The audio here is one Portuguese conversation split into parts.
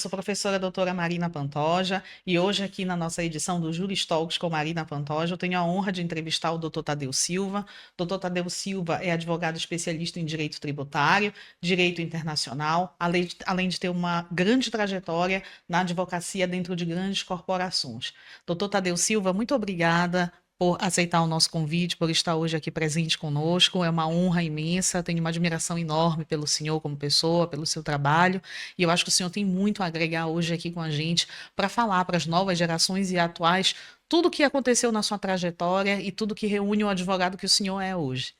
sou a professora doutora Marina Pantoja e hoje aqui na nossa edição do Juris Talks com Marina Pantoja eu tenho a honra de entrevistar o doutor Tadeu Silva. Doutor Tadeu Silva é advogado especialista em direito tributário, direito internacional, além de ter uma grande trajetória na advocacia dentro de grandes corporações. Doutor Tadeu Silva, muito obrigada por aceitar o nosso convite, por estar hoje aqui presente conosco. É uma honra imensa, tenho uma admiração enorme pelo senhor como pessoa, pelo seu trabalho, e eu acho que o senhor tem muito a agregar hoje aqui com a gente para falar para as novas gerações e atuais tudo o que aconteceu na sua trajetória e tudo que reúne o advogado que o senhor é hoje.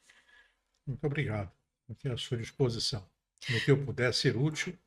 Muito obrigado. Aqui à sua disposição. No que eu puder ser útil.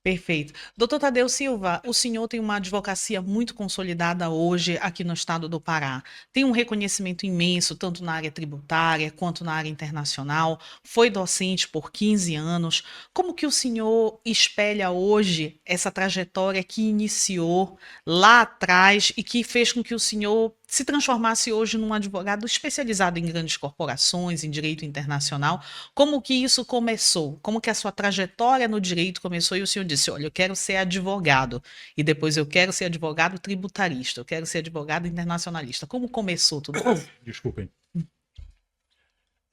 Perfeito. Doutor Tadeu Silva, o senhor tem uma advocacia muito consolidada hoje aqui no estado do Pará. Tem um reconhecimento imenso, tanto na área tributária quanto na área internacional. Foi docente por 15 anos. Como que o senhor espelha hoje essa trajetória que iniciou lá atrás e que fez com que o senhor se transformasse hoje num advogado especializado em grandes corporações, em direito internacional? Como que isso começou? Como que a sua trajetória no direito começou e o senhor disse, olha, eu quero ser advogado e depois eu quero ser advogado tributarista, eu quero ser advogado internacionalista. Como começou tudo isso? Desculpem.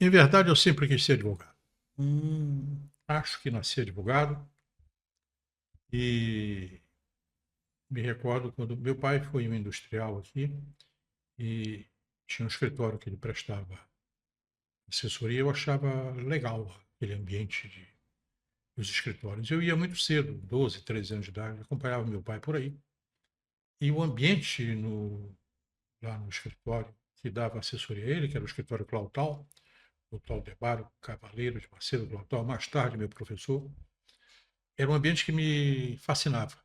Em verdade, eu sempre quis ser advogado. Hum, Acho que nasci advogado e me recordo quando meu pai foi um industrial aqui e tinha um escritório que ele prestava assessoria. Eu achava legal aquele ambiente dos escritórios. Eu ia muito cedo, 12, 13 anos de idade, acompanhava meu pai por aí. E o ambiente lá no escritório que dava assessoria a ele, que era o escritório Clautal, o Claudemaro Cavaleiro de Macedo Clautal, mais tarde meu professor, era um ambiente que me fascinava.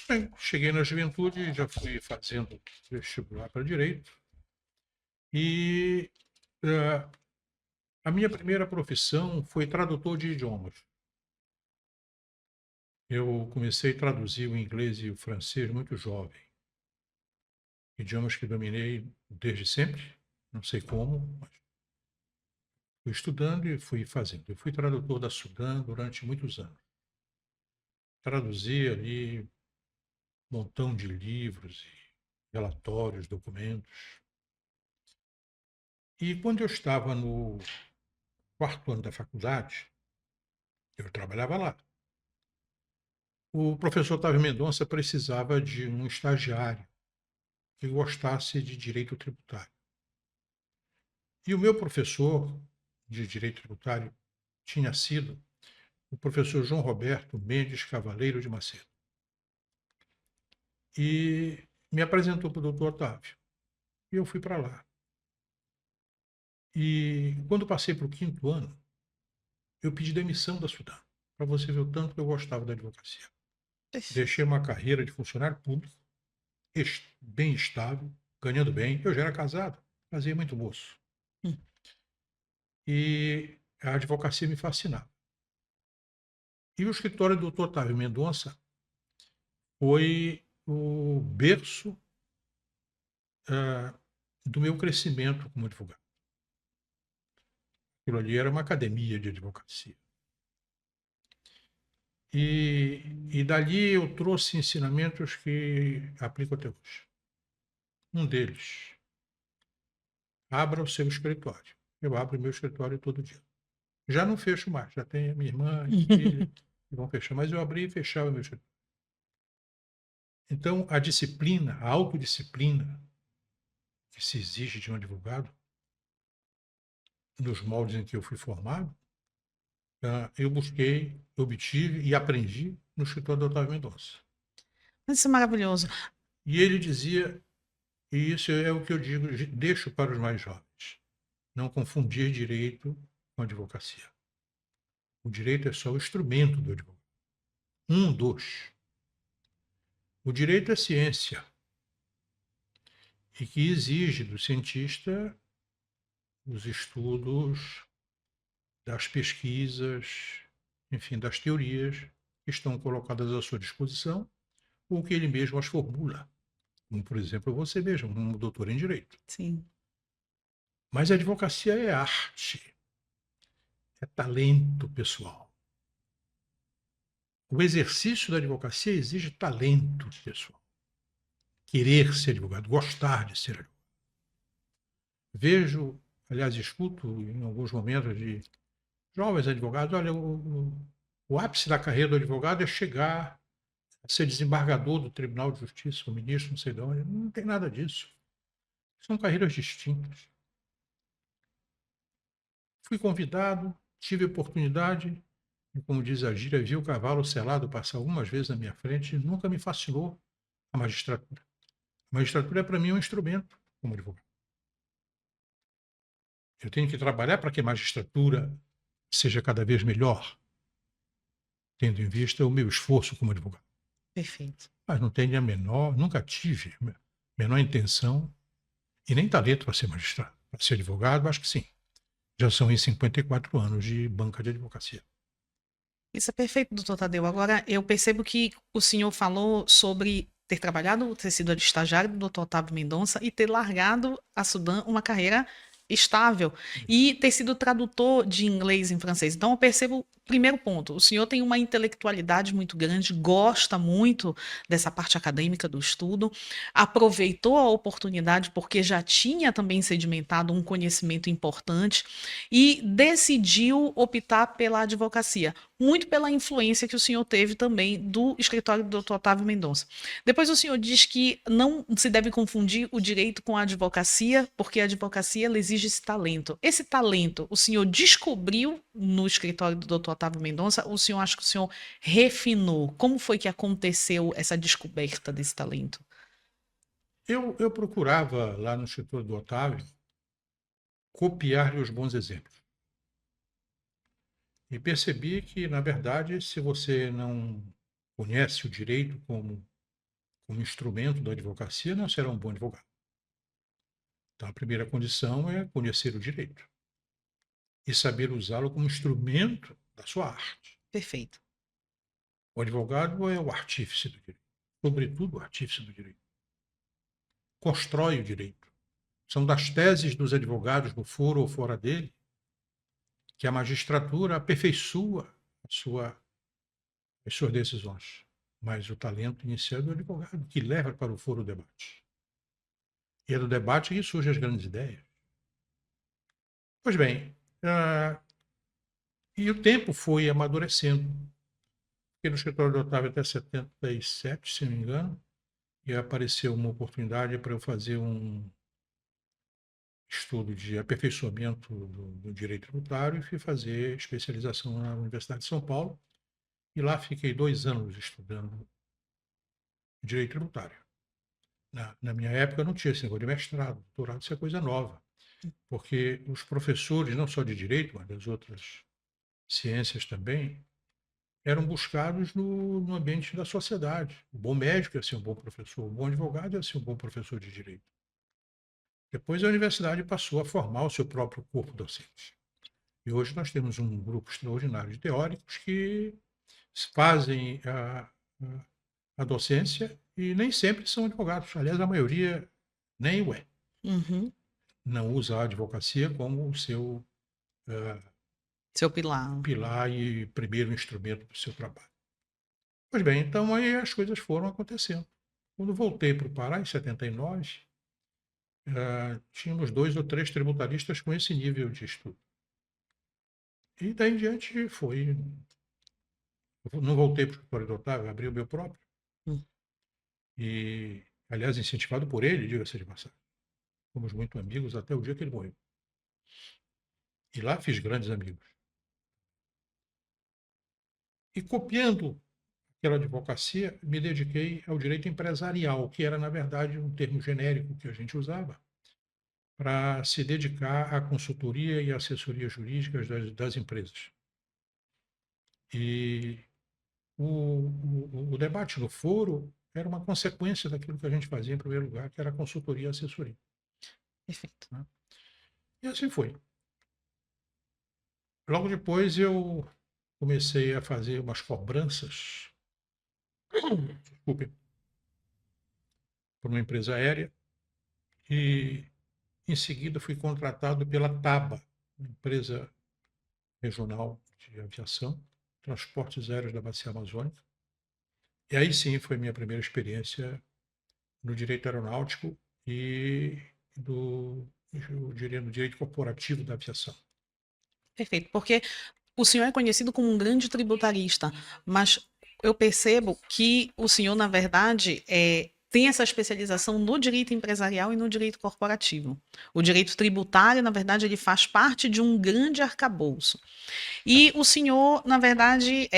Bem, cheguei na juventude, já fui fazendo vestibular para Direito, e uh, a minha primeira profissão foi tradutor de idiomas. Eu comecei a traduzir o inglês e o francês muito jovem, idiomas que dominei desde sempre, não sei como, mas fui estudando e fui fazendo. Eu fui tradutor da Sudã durante muitos anos. Traduzi ali um montão de livros e relatórios, documentos. E quando eu estava no quarto ano da faculdade, eu trabalhava lá. O professor Otávio Mendonça precisava de um estagiário que gostasse de direito tributário. E o meu professor de direito tributário tinha sido o professor João Roberto Mendes Cavaleiro de Macedo. E me apresentou para o doutor Otávio. E eu fui para lá. E quando passei para o quinto ano, eu pedi demissão da Sudã, para você ver o tanto que eu gostava da advocacia. Deixei uma carreira de funcionário público, bem estável, ganhando bem. Eu já era casado, casei muito moço. hum, E a advocacia me fascinava. E o escritório do doutor Otávio Mendonça foi o berço do meu crescimento como advogado. Aquilo ali era uma academia de advocacia. E dali eu trouxe ensinamentos que aplico até hoje. Um deles, abra o seu escritório. Eu abro o meu escritório todo dia. Já não fecho mais, já tem a minha irmã e filha que vão fechar, mas eu abri e fechava o meu escritório. Então, a disciplina, a autodisciplina que se exige de um advogado, nos moldes em que eu fui formado, eu busquei, obtive e aprendi no escritório do Otávio Mendonça. isso é maravilhoso. E ele dizia, e isso é o que eu digo, deixo para os mais jovens, não confundir direito com advocacia. O direito é só o instrumento do advogado. Um dos. O direito é ciência e que exige do cientista os estudos das pesquisas, enfim, das teorias que estão colocadas à sua disposição ou que ele mesmo as formula. Como, por exemplo, você mesmo, um doutor em direito. Sim. Mas a advocacia é arte, é talento pessoal. o exercício da advocacia exige talento pessoal, querer ser advogado, gostar de ser advogado. Vejo, aliás, escuto em alguns momentos de jovens advogados, olha, o ápice da carreira do advogado é chegar a ser desembargador do Tribunal de Justiça, o ministro, não sei de onde. Não tem nada disso. São carreiras distintas. Fui convidado, tive a oportunidade, e como diz a gíria, vi o cavalo selado passar algumas vezes na minha frente e nunca me fascinou a magistratura. A magistratura é para mim um instrumento como advogado. Eu tenho que trabalhar para que a magistratura seja cada vez melhor, tendo em vista o meu esforço como advogado. Perfeito. Mas não tenho a menor, nunca tive a menor intenção e nem talento para ser magistrado. Para ser advogado, acho que sim. Já são em 54 anos de banca de advocacia. Isso é perfeito, doutor Tadeu. Agora, eu percebo que o senhor falou sobre ter trabalhado, ter sido estagiário do doutor Otávio Mendonça e ter largado a Sudan uma carreira estável e ter sido tradutor de inglês em francês. Então, eu percebo, primeiro ponto, o senhor tem uma intelectualidade muito grande, gosta muito dessa parte acadêmica do estudo, aproveitou a oportunidade porque já tinha também sedimentado um conhecimento importante e decidiu optar pela advocacia, muito pela influência que o senhor teve também do escritório do Dr. Otávio Mendonça. Depois o senhor diz que não se deve confundir o direito com a advocacia, porque a advocacia ela exige esse talento. Esse talento o senhor descobriu no escritório do Dr. Otávio Mendonça, ou o senhor acha que o senhor refinou? Como foi que aconteceu essa descoberta desse talento? Eu procurava, lá no escritório do Otávio, copiar-lhe os bons exemplos. E percebi que, na verdade, se você não conhece o direito como instrumento da advocacia, não será um bom advogado. Então, a primeira condição é conhecer o direito e saber usá-lo como instrumento da sua arte. Perfeito. O advogado é o artífice do direito, sobretudo o artífice do direito. Constrói o direito. São das teses dos advogados no foro ou fora dele que a magistratura aperfeiçoa as suas decisões. Mas o talento inicial é do advogado, que leva para o foro o debate. E é do debate que surgem as grandes ideias. Pois bem, e o tempo foi amadurecendo. Fiquei no escritório do Otávio até 77, se não me engano, e apareceu uma oportunidade para eu fazer um estudo de aperfeiçoamento do direito tributário e fui fazer especialização na Universidade de São Paulo. E lá fiquei 2 anos estudando direito tributário. Na minha época não tinha esse negócio de mestrado, doutorado, isso é coisa nova. Porque os professores, não só de direito, mas das outras ciências também, eram buscados no ambiente da sociedade. O bom médico ia ser um bom professor, o bom advogado ia ser um bom professor de direito. Depois a universidade passou a formar o seu próprio corpo docente. E hoje nós temos um grupo extraordinário de teóricos que fazem a docência e nem sempre são advogados. Aliás, a maioria nem o é. Uhum. Não usa a advocacia como o seu Seu pilar. pilar e primeiro instrumento do seu trabalho. Pois bem, então aí as coisas foram acontecendo. Quando voltei para o Pará, em 79, tínhamos 2 ou 3 tributaristas com esse nível de estudo. E daí em diante foi. Eu não voltei para o escritório do Otávio, abri o meu próprio. Hum. E, aliás, incentivado por ele, diga-se de passagem. Fomos muito amigos até o dia que ele morreu. E lá fiz grandes amigos. E copiando aquela advocacia, me dediquei ao direito empresarial, que era, na verdade, um termo genérico que a gente usava para se dedicar à consultoria e assessoria jurídicas das empresas. E o debate no foro era uma consequência daquilo que a gente fazia em primeiro lugar, que era consultoria e assessoria. Perfeito. Né? E assim foi. Logo depois eu comecei a fazer umas cobranças, desculpe, por uma empresa aérea e em seguida fui contratado pela TABA, uma empresa regional de aviação, transportes aéreos da Bacia Amazônica. E aí sim foi minha primeira experiência no direito aeronáutico e eu diria, no direito corporativo da aviação. Perfeito, porque o senhor é conhecido como um grande tributarista, mas eu percebo que o senhor, na verdade, tem essa especialização no direito empresarial e no direito corporativo. O direito tributário, na verdade, ele faz parte de um grande arcabouço. E o senhor, na verdade,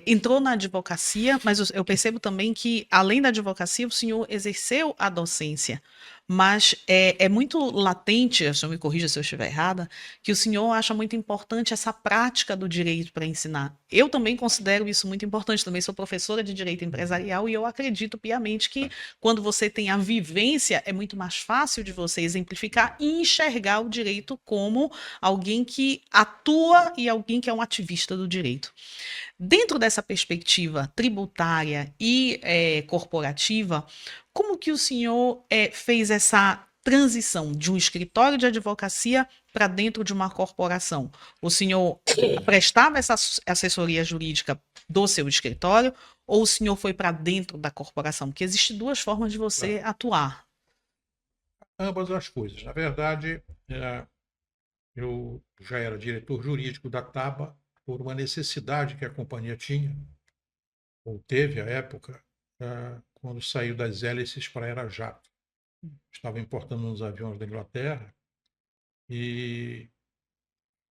entrou na advocacia, mas eu percebo também que, além da advocacia, o senhor exerceu a docência. Mas é muito latente, o senhor me corrija se eu estiver errada, que o senhor acha muito importante essa prática do direito para ensinar. Eu também considero isso muito importante, também sou professora de direito empresarial e eu acredito piamente que quando você tem a vivência, é muito mais fácil de você exemplificar e enxergar o direito como alguém que atua e alguém que é um ativista do direito. Dentro dessa perspectiva tributária e corporativa, como que o senhor fez essa transição de um escritório de advocacia para dentro de uma corporação? O senhor prestava essa assessoria jurídica do seu escritório ou o senhor foi para dentro da corporação? Porque existem duas formas de você atuar. Ambas as coisas. Na verdade, eu já era diretor jurídico da TABA por uma necessidade que a companhia tinha, ou teve à época, quando saiu das hélices para a aerojato. Estava importando uns aviões da Inglaterra e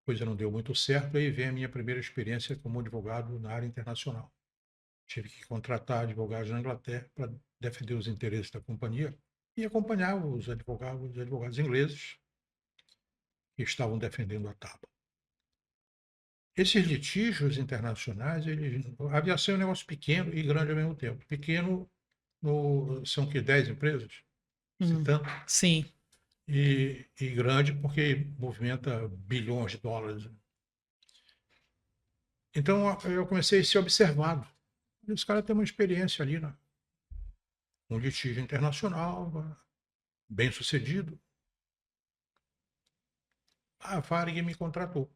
a coisa não deu muito certo. Aí vem a minha primeira experiência como advogado na área internacional. Tive que contratar advogados na Inglaterra para defender os interesses da companhia e acompanhar os advogados ingleses que estavam defendendo a TABA. Esses litígios internacionais, a aviação é um negócio pequeno e grande ao mesmo tempo. Pequeno, são que 10 empresas, se tanto, Sim, e grande porque movimenta bilhões de dólares. Então, eu comecei a ser observado. Esse cara tem uma experiência ali, né? Um litígio internacional, bem sucedido. A Varig me contratou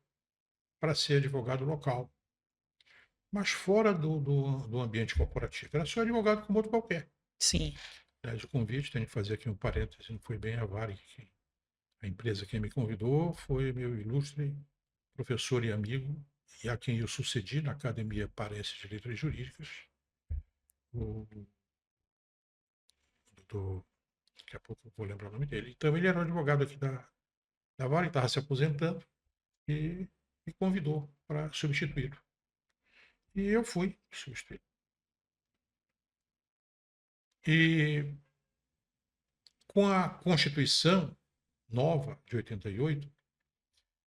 para ser advogado local, mas fora do ambiente corporativo. Era só advogado como outro qualquer. sim. Aliás, o convite, tenho que fazer aqui um parêntese, não foi bem a Varig, a empresa que me convidou foi meu ilustre professor e amigo, e a quem eu sucedi na Academia Parense de Letras Jurídicas, o doutor, daqui a pouco eu vou lembrar o nome dele. Então, ele era um advogado aqui da Varig, estava se aposentando, e me convidou para substituí-lo. E eu fui substituído. E com a Constituição nova de 88,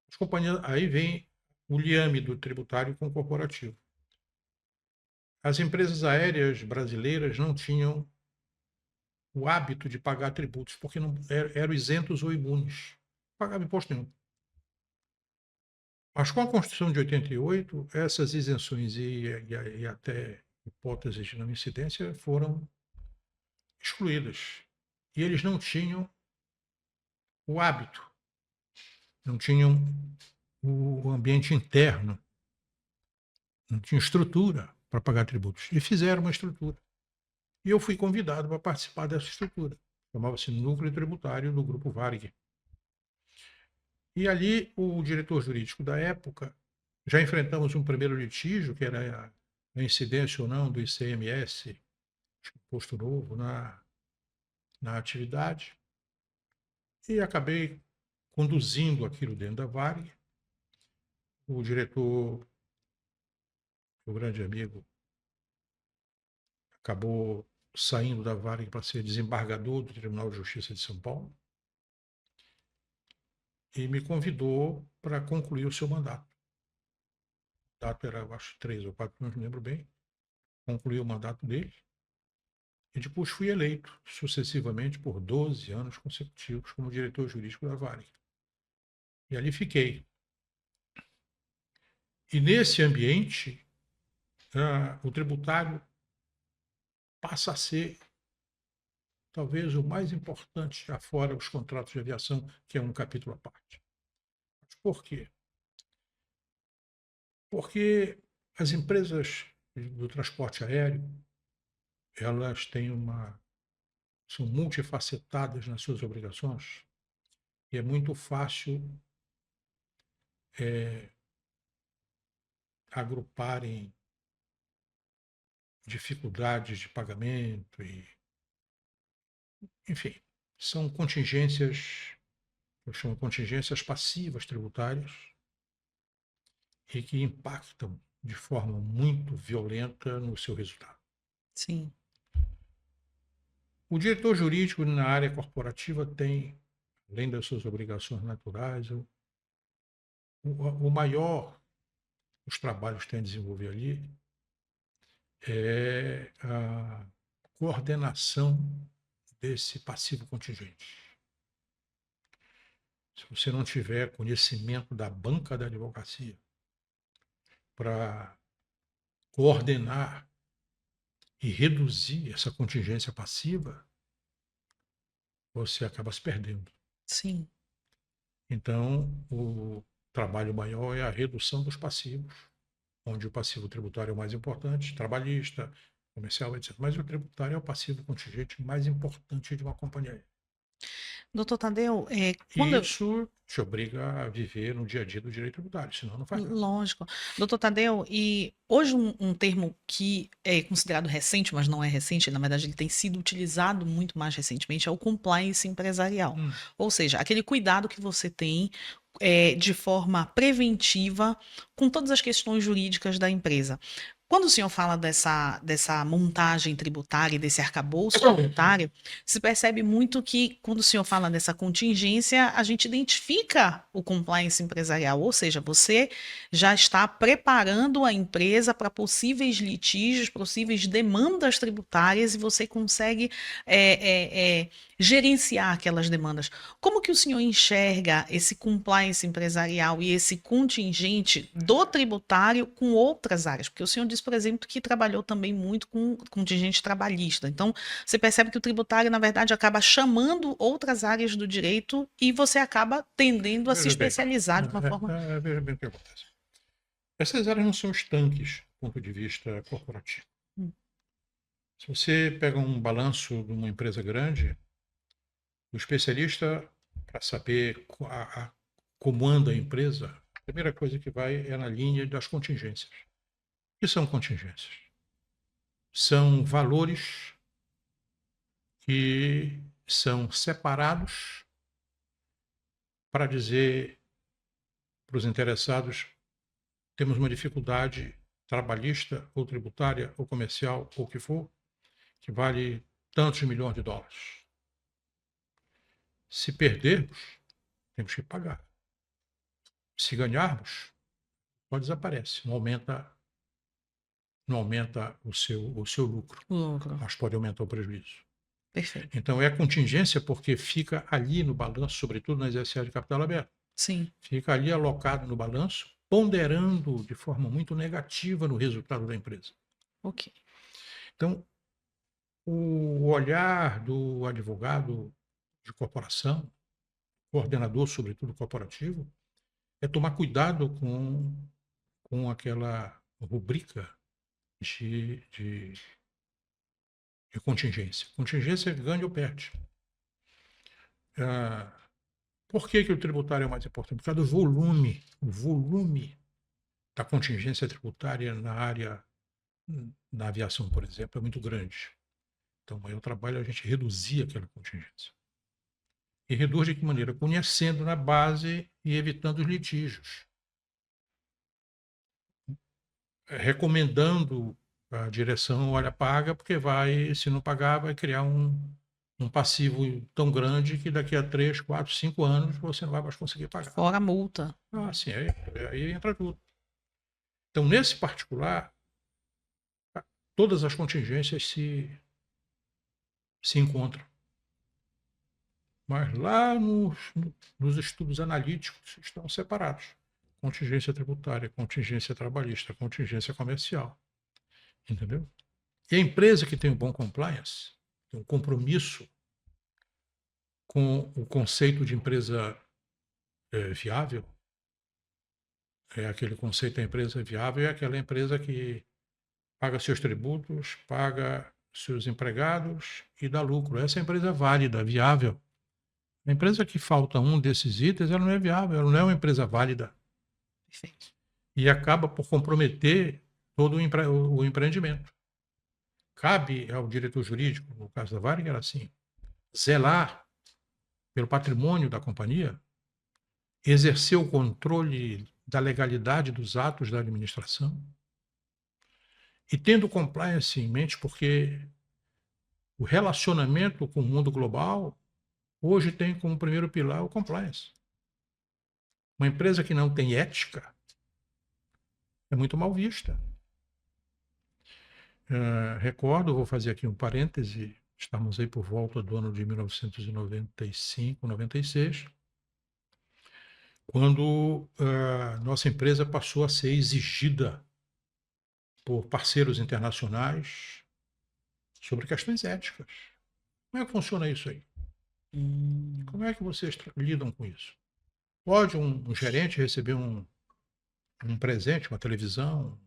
as companhias, aí vem o liame do tributário com o corporativo. As empresas aéreas brasileiras não tinham o hábito de pagar tributos, porque não eram isentos ou imunes. Não pagavam imposto nenhum. Mas com a Constituição de 88, essas isenções e até hipóteses de não incidência foram excluídas. E eles não tinham o hábito, não tinham o ambiente interno, não tinham estrutura para pagar tributos. E fizeram uma estrutura. E eu fui convidado para participar dessa estrutura. Chamava-se Núcleo Tributário do Grupo Varig. E ali o diretor jurídico da época, já enfrentamos um primeiro litígio, que era a incidência ou não do ICMS, Imposto Novo, na atividade. E acabei conduzindo aquilo dentro da Varig. O diretor, meu grande amigo, acabou saindo da Varig para ser desembargador do Tribunal de Justiça de São Paulo e me convidou para concluir o seu mandato. O mandato era, acho, 3 ou 4, não me lembro bem. Concluí o mandato dele e depois fui eleito sucessivamente por 12 anos consecutivos como diretor jurídico da Varig. E ali fiquei. E nesse ambiente, o tributário passa a ser talvez o mais importante, afora os contratos de aviação, que é um capítulo à parte. Mas por quê? Porque As empresas do transporte aéreo, elas são multifacetadas nas suas obrigações e é muito fácil agruparem dificuldades de pagamento enfim, são contingências, eu chamo contingências passivas tributárias e que impactam de forma muito violenta no seu resultado. Sim. O diretor jurídico na área corporativa tem, além das suas obrigações naturais, o maior os trabalhos que tem a desenvolver ali é a coordenação desse passivo contingente. Se você não tiver conhecimento da banca da advocacia para coordenar e reduzir essa contingência passiva, você acaba se perdendo. Sim. Então, o trabalho maior é a redução dos passivos, onde o passivo tributário é o mais importante, trabalhista, comercial, etc. Mas o tributário é o passivo contingente mais importante de uma companhia aérea. Doutor Tadeu, E isso te obriga a viver no dia a dia do direito tributário, senão não faz nada. lógico. Doutor Tadeu, e hoje um termo que é considerado recente, mas não é recente, na verdade ele tem sido utilizado muito mais recentemente, é o compliance empresarial. Ou seja, aquele cuidado que você tem de forma preventiva com todas as questões jurídicas da empresa. Quando o senhor fala dessa montagem tributária e desse arcabouço tributário, se percebe muito que, quando o senhor fala dessa contingência, a gente identifica o compliance empresarial, ou seja, você já está preparando a empresa para possíveis litígios, possíveis demandas tributárias e você consegue gerenciar aquelas demandas. Como que o senhor enxerga esse compliance empresarial e esse contingente do tributário com outras áreas? Porque o senhor disse, por exemplo, que trabalhou também muito com contingente trabalhista. Então, você percebe que o tributário, na verdade, acaba chamando outras áreas do direito e você acaba tendendo a se Veja bem, especializar de uma forma. veja bem o que acontece. Essas áreas não são estanques do ponto de vista corporativo. Hum. Se você pega um balanço de uma empresa grande, o especialista, para saber como anda a empresa, a primeira coisa que vai é na linha das contingências. O que são contingências? São valores que são separados para dizer para os interessados: temos uma dificuldade trabalhista ou tributária ou comercial ou o que for, que vale tantos milhões de dólares. Se perdermos, temos que pagar. Se ganharmos, só desaparece, não aumenta o seu lucro, Lucro. mas pode aumentar o prejuízo. Perfeito. Então é contingência porque fica ali no balanço, sobretudo nas SA de capital aberto. Sim. Fica ali alocado no balanço, ponderando de forma muito negativa no resultado da empresa. Ok. Então, o olhar do advogado de corporação, coordenador, sobretudo corporativo, é tomar cuidado com aquela rubrica de contingência. Contingência é ganha ou perde. Por que o tributário é mais importante? Por causa do volume. O volume da contingência tributária na aviação, por exemplo, é muito grande. Então, aí o trabalho é a gente reduzir aquela contingência. E reduz de que maneira? Conhecendo na base e evitando os litígios. Recomendando a direção, olha, paga, porque se não pagar, vai criar um passivo tão grande que daqui a 3, 4, 5 anos você não vai mais conseguir pagar. Fora a multa. Sim, aí entra tudo. Então, nesse particular, todas as contingências se encontram. Mas lá nos estudos analíticos estão separados. Contingência tributária, contingência trabalhista, contingência comercial. Entendeu? E a empresa que tem um bom compliance, tem um compromisso com o conceito de empresa viável, É aquele conceito da empresa viável, é aquela empresa que paga seus tributos, paga seus empregados e dá lucro. Essa é a empresa válida, viável. A empresa que falta um desses itens, ela não é viável, ela não é uma empresa válida. Perfeito. E acaba por comprometer todo o empreendimento. Cabe ao diretor jurídico, no caso da Varig, era assim, zelar pelo patrimônio da companhia, exercer o controle da legalidade dos atos da administração e tendo compliance em mente, porque o relacionamento com o mundo global hoje tem como primeiro pilar o compliance. Uma empresa que não tem ética é muito mal vista. Recordo, vou fazer aqui um parêntese, estamos aí por volta do ano de 1995, 96, quando nossa empresa passou a ser exigida por parceiros internacionais sobre questões éticas. Como é que funciona isso aí? Como é que vocês lidam com isso? Pode um gerente receber um presente, uma televisão,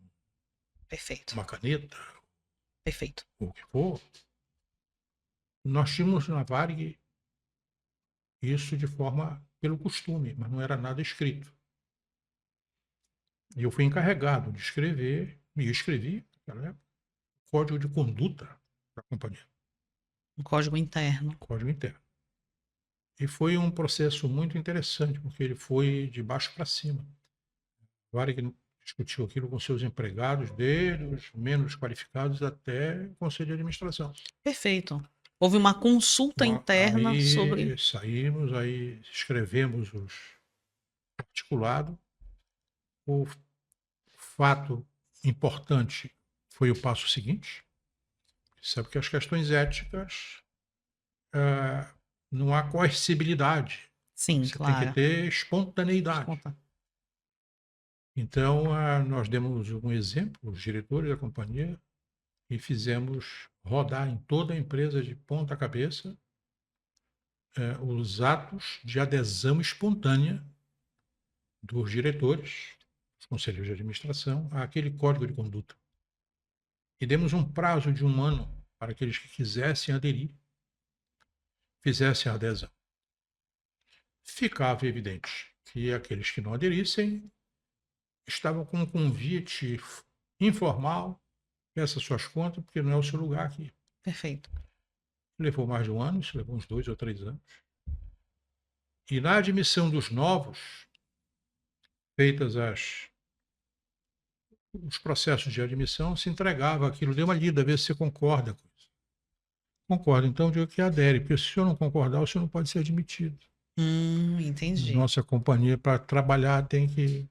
Perfeito. uma caneta, Perfeito. o que for? Nós tínhamos na Varig isso de forma pelo costume, mas não era nada escrito. E eu fui encarregado de escrever, e escrevi, naquela época, o código de conduta da companhia, Um código interno. código interno. E foi um processo muito interessante, porque ele foi de baixo para cima. A Varig discutiu aquilo com seus empregados, desde os menos qualificados até o conselho de administração. Perfeito. Houve uma consulta interna sobre. Aí saímos, aí escrevemos os articulado. O fato importante foi o passo seguinte. Sabe que as questões éticas não há coercibilidade. Sim, Você tem que claro. ter espontaneidade. Então, nós demos um exemplo, os diretores da companhia, e fizemos rodar em toda a empresa de ponta cabeça os atos de adesão espontânea dos diretores, dos conselhos de administração, àquele código de conduta. E demos um prazo de 1 ano para aqueles que quisessem aderir, fizessem a adesão. Ficava evidente que aqueles que não aderissem estavam com um convite informal, peça suas contas, porque não é o seu lugar aqui. Perfeito. Levou mais de 1 ano, isso levou uns 2 ou 3 anos. E na admissão dos novos, feitas os processos de admissão, se entregava aquilo, dê uma lida, vê se você concorda com isso. Concordo, então digo que adere, porque se o senhor não concordar, o senhor não pode ser admitido. Entendi. Nossa companhia, para trabalhar, tem que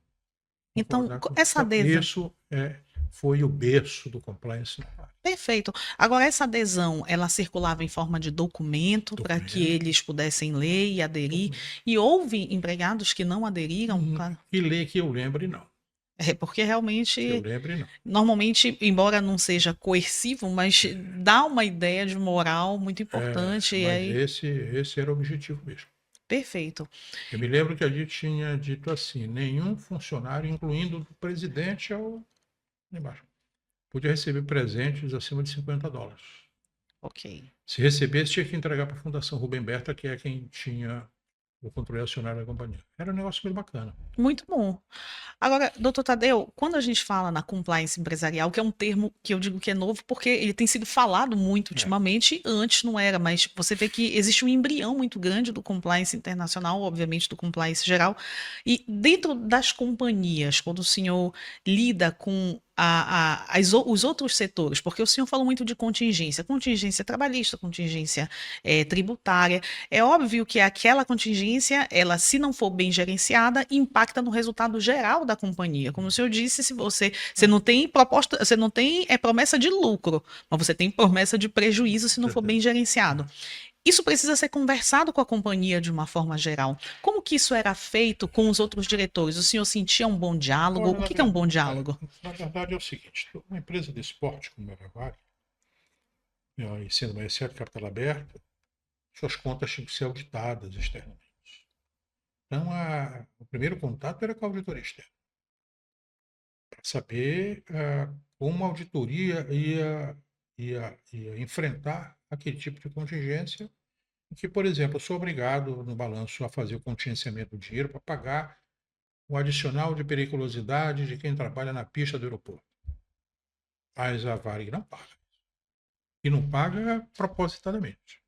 Então, concordar com essa adesão. isso. Foi o berço do compliance. Perfeito. Agora, essa adesão, ela circulava em forma de documento para que eles pudessem ler e aderir. E houve empregados que não aderiram? E ler que eu lembre, não. Porque realmente, Que eu lembre, não. normalmente, embora não seja coercivo, mas dá uma ideia de moral muito importante. Mas aí... esse era o objetivo mesmo. Perfeito. Eu me lembro que a gente tinha dito assim, nenhum funcionário, incluindo do presidente ao embaixo, podia receber presentes acima de $50. Ok. Se recebesse, tinha que entregar para a Fundação Rubem Berta, que é quem tinha o controle acionário da companhia. Era um negócio bem bacana. Muito bom. Agora, doutor Tadeu, quando a gente fala na compliance empresarial, que é um termo que eu digo que é novo, porque ele tem sido falado muito ultimamente, antes não era, mas você vê que existe um embrião muito grande do compliance internacional, obviamente do compliance geral, e dentro das companhias, quando o senhor lida com os outros setores, porque o senhor falou muito de contingência trabalhista, contingência tributária, é óbvio que aquela contingência, ela, se não for bem gerenciada, impacta no resultado geral da companhia. Como o senhor disse, se você não tem proposta, você não tem promessa de lucro, mas você tem promessa de prejuízo se não for bem gerenciado. Isso precisa ser conversado com a companhia de uma forma geral. Como que isso era feito com os outros diretores? O senhor sentia um bom diálogo? O que é um bom diálogo? Na verdade é o seguinte, uma empresa de esporte como a Varig, e sendo uma SL de capital aberta, suas contas tinham que ser auditadas externamente. Então, o primeiro contato era com a auditoria externa. para saber como a auditoria ia enfrentar aquele tipo de contingência, em que, por exemplo, eu sou obrigado no balanço a fazer o contingenciamento do dinheiro para pagar o adicional de periculosidade de quem trabalha na pista do aeroporto. Mas a Varig não paga. E não paga propositadamente.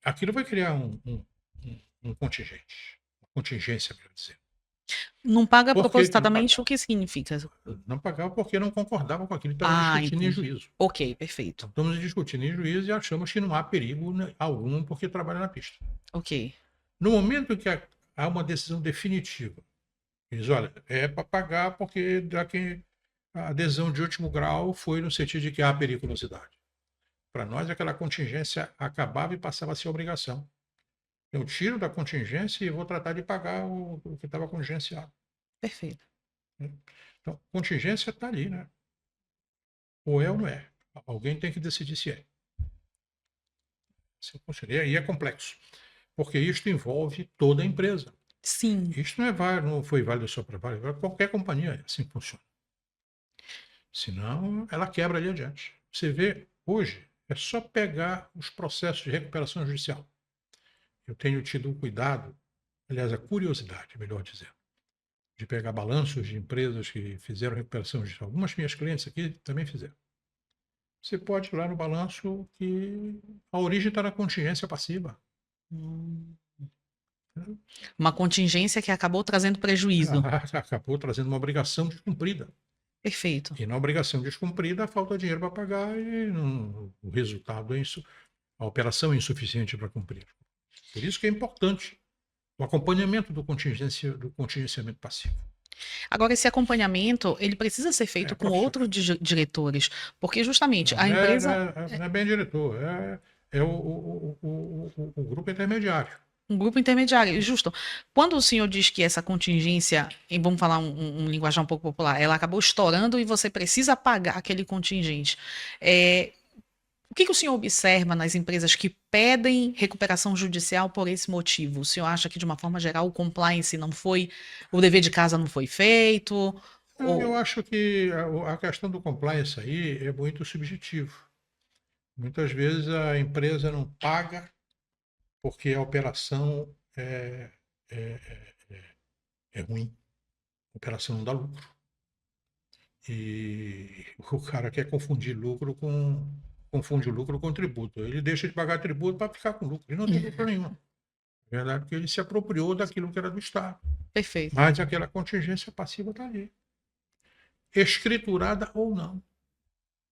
Aquilo vai criar um contingente. Uma contingência, melhor dizer. Não paga Por que que não propositadamente, pagava? o que significa? Não pagava porque não concordava com aquilo que estava Ah, discutindo em entendi. juízo. Ok, perfeito. Então, estamos discutindo em juízo e achamos que não há perigo algum porque trabalha na pista. Ok. No momento que há uma decisão definitiva, diz, olha, é para pagar porque a adesão de último grau foi no sentido de que há periculosidade. Para nós, aquela contingência acabava e passava a ser obrigação. Eu tiro da contingência e vou tratar de pagar o que estava contingenciado. Perfeito. Então, contingência está ali, né? Ou é ou não é. Alguém tem que decidir se é. Assim funciona. E aí é complexo, porque isto envolve toda a empresa. Sim. Isto não foi válido só para Vale, qualquer companhia é assim funciona. Senão, ela quebra ali adiante. Você vê, hoje, é só pegar os processos de recuperação judicial. Eu tenho tido o cuidado, aliás, a curiosidade, melhor dizendo, de pegar balanços de empresas que fizeram recuperação judicial. Algumas minhas clientes aqui também fizeram. Você pode ir lá no balanço que a origem está na contingência passiva. Hum. Uma contingência que acabou trazendo prejuízo. Acabou trazendo uma obrigação descumprida. Perfeito. E na obrigação descumprida, falta dinheiro para pagar e o resultado é isso. A operação é insuficiente para cumprir. Por isso que é importante o acompanhamento do contingenciamento passivo. Agora, esse acompanhamento, ele precisa ser É feito com profissional. outros diretores, porque justamente Não, a empresa, não é bem diretor, é o grupo intermediário. um grupo intermediário, e justo, quando o senhor diz que essa contingência, e vamos falar um linguajar um pouco popular, ela acabou estourando e você precisa pagar aquele contingente. O que o senhor observa nas empresas que pedem recuperação judicial por esse motivo? O senhor acha que, de uma forma geral, o compliance não foi, o dever de casa não foi feito? Eu Ou, acho que a questão do compliance aí é muito subjetivo. Muitas vezes a empresa não paga porque a operação é, é ruim, a operação não dá lucro. E o cara quer confunde o lucro com tributo. Ele deixa de pagar tributo para ficar com lucro. E não tem lucro nenhum. Na verdade, porque ele se apropriou daquilo que era do Estado. perfeito. Mas aquela contingência passiva está ali. Escriturada ou não.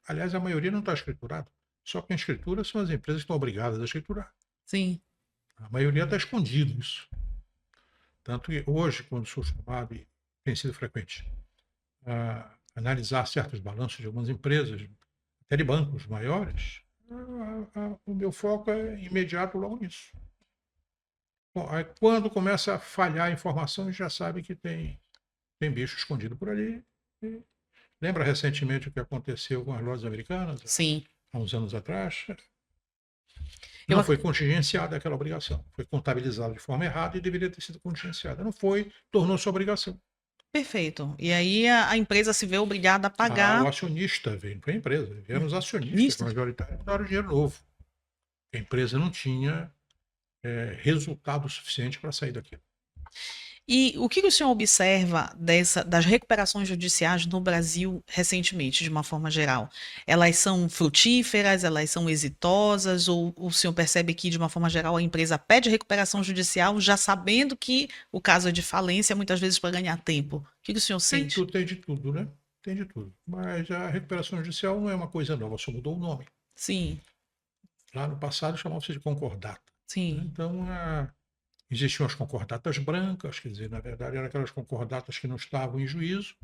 Aliás, a maioria não está escriturada. Só quem escritura são as empresas que estão obrigadas a escriturar. Sim, A maioria está escondido isso. Tanto que hoje, quando sou chamado, e tem sido frequente, a analisar certos balanços de algumas empresas, até de bancos maiores, o meu foco é imediato logo nisso. Bom, aí quando começa a falhar a informação, a gente já sabe que tem bicho escondido por ali. E lembra recentemente o que aconteceu com as lojas americanas, sim. há uns anos atrás? Eu, Não ac- foi contingenciada aquela obrigação. Foi contabilizada de forma errada e deveria ter sido contingenciada. Não foi, tornou-se obrigação. perfeito. E aí a empresa se vê obrigada a O pagar. acionista veio, não foi a empresa, vieram os acionistas Nisso. majoritários e daram dinheiro novo. A empresa não tinha resultado suficiente para sair daquilo. E o que o senhor observa das recuperações judiciais no Brasil recentemente, de uma forma geral? Elas são frutíferas, elas são exitosas, ou o senhor percebe que, de uma forma geral, a empresa pede recuperação judicial já sabendo que o caso é de falência, muitas vezes para ganhar tempo? O que o senhor sente? Tem de tudo, né? Tem de tudo. Mas a recuperação judicial não é uma coisa nova, só mudou o nome. Sim, Lá no passado chamava-se de concordata. Né? sim, Então, existiam as concordatas brancas, quer dizer, na verdade, eram aquelas concordatas que não estavam em juízo.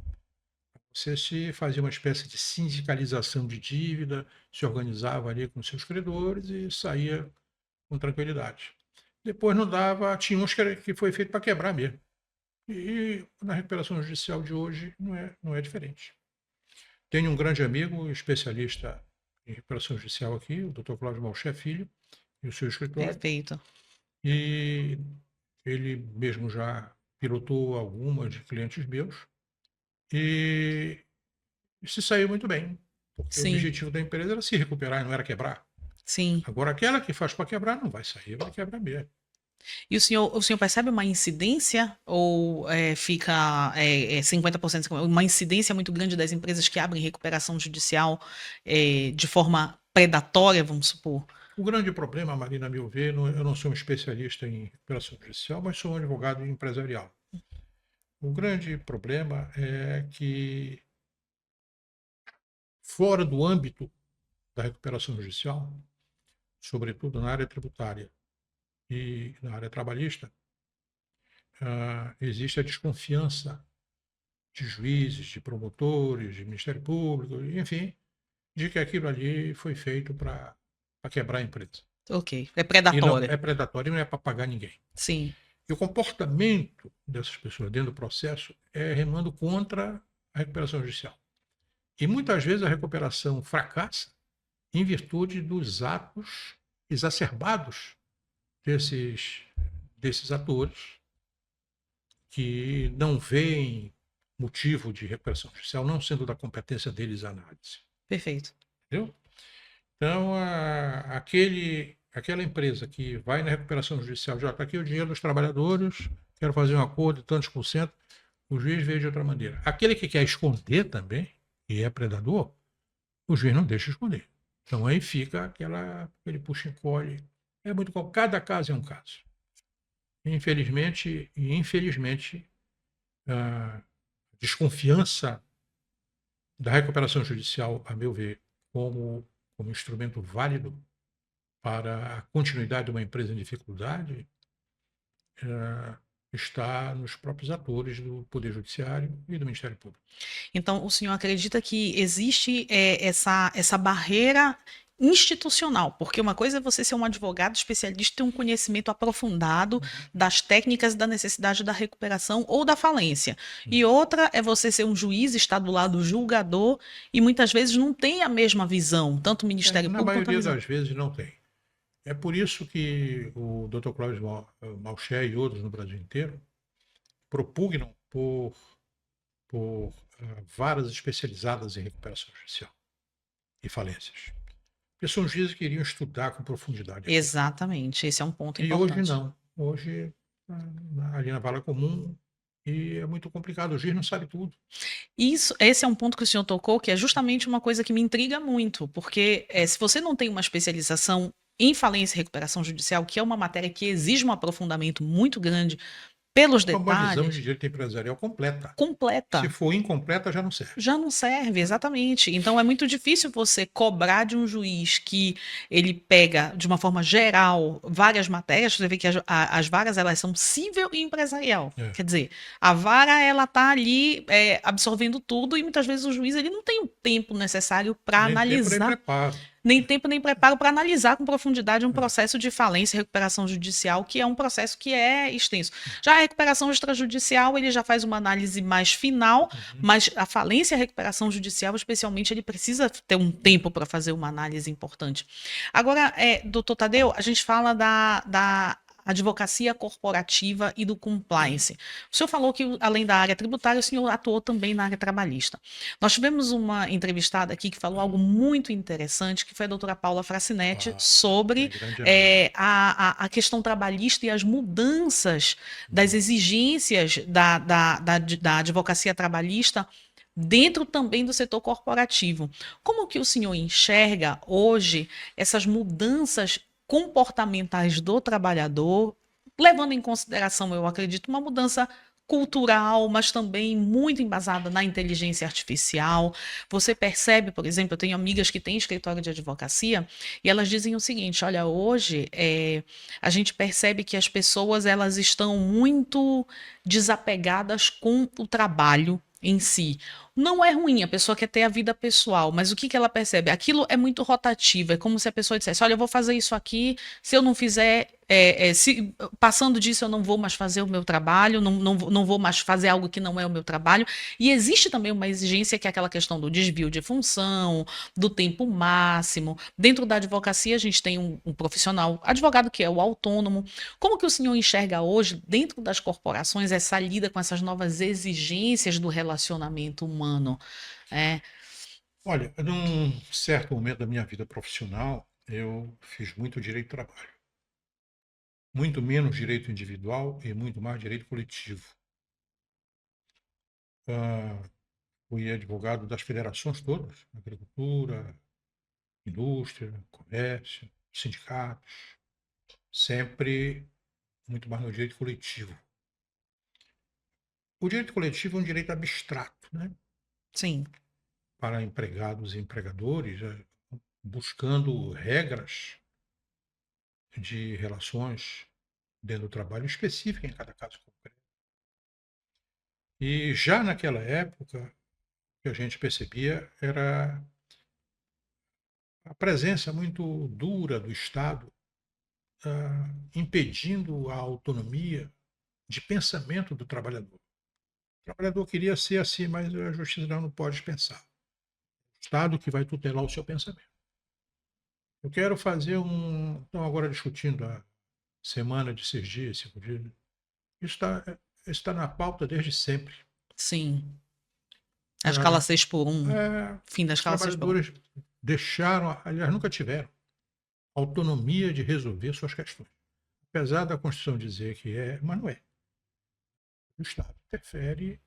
Você se fazia uma espécie de sindicalização de dívida, se organizava ali com seus credores e saía com tranquilidade. Depois não dava, tinha uns que foi feito para quebrar mesmo. E na recuperação judicial de hoje não é diferente. Tenho um grande amigo, especialista em recuperação judicial aqui, o Dr. Cláudio Malché Filho, e o seu escritório, perfeito. e ele mesmo já pilotou algumas de clientes meus, e se saiu muito bem, porque o Sim, objetivo da empresa era se recuperar e não era quebrar. sim. Agora, aquela que faz para quebrar não vai sair, vai quebrar mesmo. E o senhor percebe uma incidência ou fica 50%, uma incidência muito grande das empresas que abrem recuperação judicial de forma predatória, vamos supor? O grande problema, Marina, a meu ver, eu não sou um especialista em recuperação judicial, mas sou um advogado empresarial. O grande problema é que, fora do âmbito da recuperação judicial, sobretudo na área tributária e na área trabalhista, existe a desconfiança de juízes, de promotores, de Ministério Público, enfim, de que aquilo ali foi feito para quebrar a empresa. Ok, é E não predatória. é predatório, não é para pagar ninguém. Sim, E o comportamento dessas pessoas dentro do processo é remando contra a recuperação judicial. E muitas vezes a recuperação fracassa em virtude dos atos exacerbados desses, desses atores que não veem motivo de recuperação judicial, não sendo da competência deles a análise. perfeito. Entendeu? Então, aquela empresa que vai na recuperação judicial, já está aqui o dinheiro dos trabalhadores, quero fazer um acordo de tantos por cento, o juiz vê de outra maneira. Aquele que quer esconder também, e é predador, o juiz não deixa esconder. Então aí fica aquele puxa-encolhe. É muito cada caso é um caso. Infelizmente, a desconfiança da recuperação judicial, a meu ver, como instrumento válido para a continuidade de uma empresa em dificuldade, está nos próprios atores do Poder Judiciário e do Ministério Público. Então, o senhor acredita que existe essa barreira institucional? Porque uma coisa é você ser um advogado especialista e ter um conhecimento aprofundado das técnicas da necessidade da recuperação ou da falência. E outra é você ser um juiz, estar do lado julgador e muitas vezes não tem a mesma visão, tanto o Ministério Na Público quanto a maioria visão. das vezes não tem. É por isso que o Dr. Clóvis Malcher e outros no Brasil inteiro propugnam por varas especializadas em recuperação judicial e falências. Porque são juízes que iriam estudar com profundidade aquilo. Exatamente, esse é um ponto E hoje importante. não. Hoje, ali na vala comum, e é muito complicado. O juiz não sabe tudo. Esse é um ponto que o senhor tocou, que é justamente uma coisa que me intriga muito, porque se você não tem uma especialização em falência e recuperação judicial, que é uma matéria que exige um aprofundamento muito grande pelos Uma visão detalhes, de direito empresarial completa. Se completa. for incompleta, já não serve. Já não serve, exatamente. Então é muito difícil você cobrar de um juiz que ele pega de uma forma geral várias matérias. Você vê que as varas elas são civil e empresarial. É. Quer dizer, a vara ela tá ali absorvendo tudo e muitas vezes o juiz ele não tem o tempo necessário para Nem tempo, nem analisar, preparo. nem tempo nem preparo para analisar com profundidade um processo de falência e recuperação judicial, que é um processo que é extenso. Já a recuperação extrajudicial, ele já faz uma análise mais final, mas a falência e a recuperação judicial, especialmente, ele precisa ter um tempo para fazer uma análise importante. Agora, doutor Tadeu, a gente fala da advocacia corporativa e do compliance. O senhor falou que, além da área tributária, o senhor atuou também na área trabalhista. Nós tivemos uma entrevistada aqui que falou algo muito interessante, que foi a doutora Paula Fracinetti, sobre a questão trabalhista e as mudanças das exigências da advocacia trabalhista dentro também do setor corporativo. Como que o senhor enxerga hoje essas mudanças comportamentais do trabalhador, levando em consideração, eu acredito, uma mudança cultural, mas também muito embasada na inteligência artificial. Você percebe, por exemplo, eu tenho amigas que têm escritório de advocacia e elas dizem o seguinte: olha, hoje a gente percebe que as pessoas elas estão muito desapegadas com o trabalho em si. Não é ruim, a pessoa quer ter a vida pessoal, mas o que ela percebe? Aquilo é muito rotativo, é como se a pessoa dissesse: olha, eu vou fazer isso aqui, se eu não fizer, Passando disso, eu não vou mais fazer o meu trabalho, não vou mais fazer algo que não é o meu trabalho. E existe também uma exigência que é aquela questão do desvio de função, do tempo máximo. Dentro da advocacia, a gente tem um profissional, advogado que é o autônomo. Como que o senhor enxerga hoje, dentro das corporações, essa lida com essas novas exigências do relacionamento humano? É, Olha, num certo momento da minha vida profissional, eu fiz muito direito do trabalho. Muito menos direito individual e muito mais direito coletivo. Ah, fui advogado das federações todas, agricultura, indústria, comércio, sindicatos, sempre muito mais no direito coletivo. O direito coletivo é um direito abstrato, né? sim, Para empregados e empregadores, buscando regras de relações dentro do trabalho específicas em cada caso concreto. E já naquela época, o que a gente percebia era a presença muito dura do Estado, impedindo a autonomia de pensamento do trabalhador. O trabalhador queria ser assim, mas a justiça não pode pensar. O Estado que vai tutelar o seu pensamento. Eu quero fazer um. Estão agora discutindo a semana de 6 dias, 5 dias. Isso está na pauta desde sempre. sim. A escala Ah, 6x1, fim da os escala 6x1. trabalhadores deixaram, aliás, nunca tiveram autonomia de resolver suas questões. Apesar da Constituição dizer que é, mas não é. O Estado interfere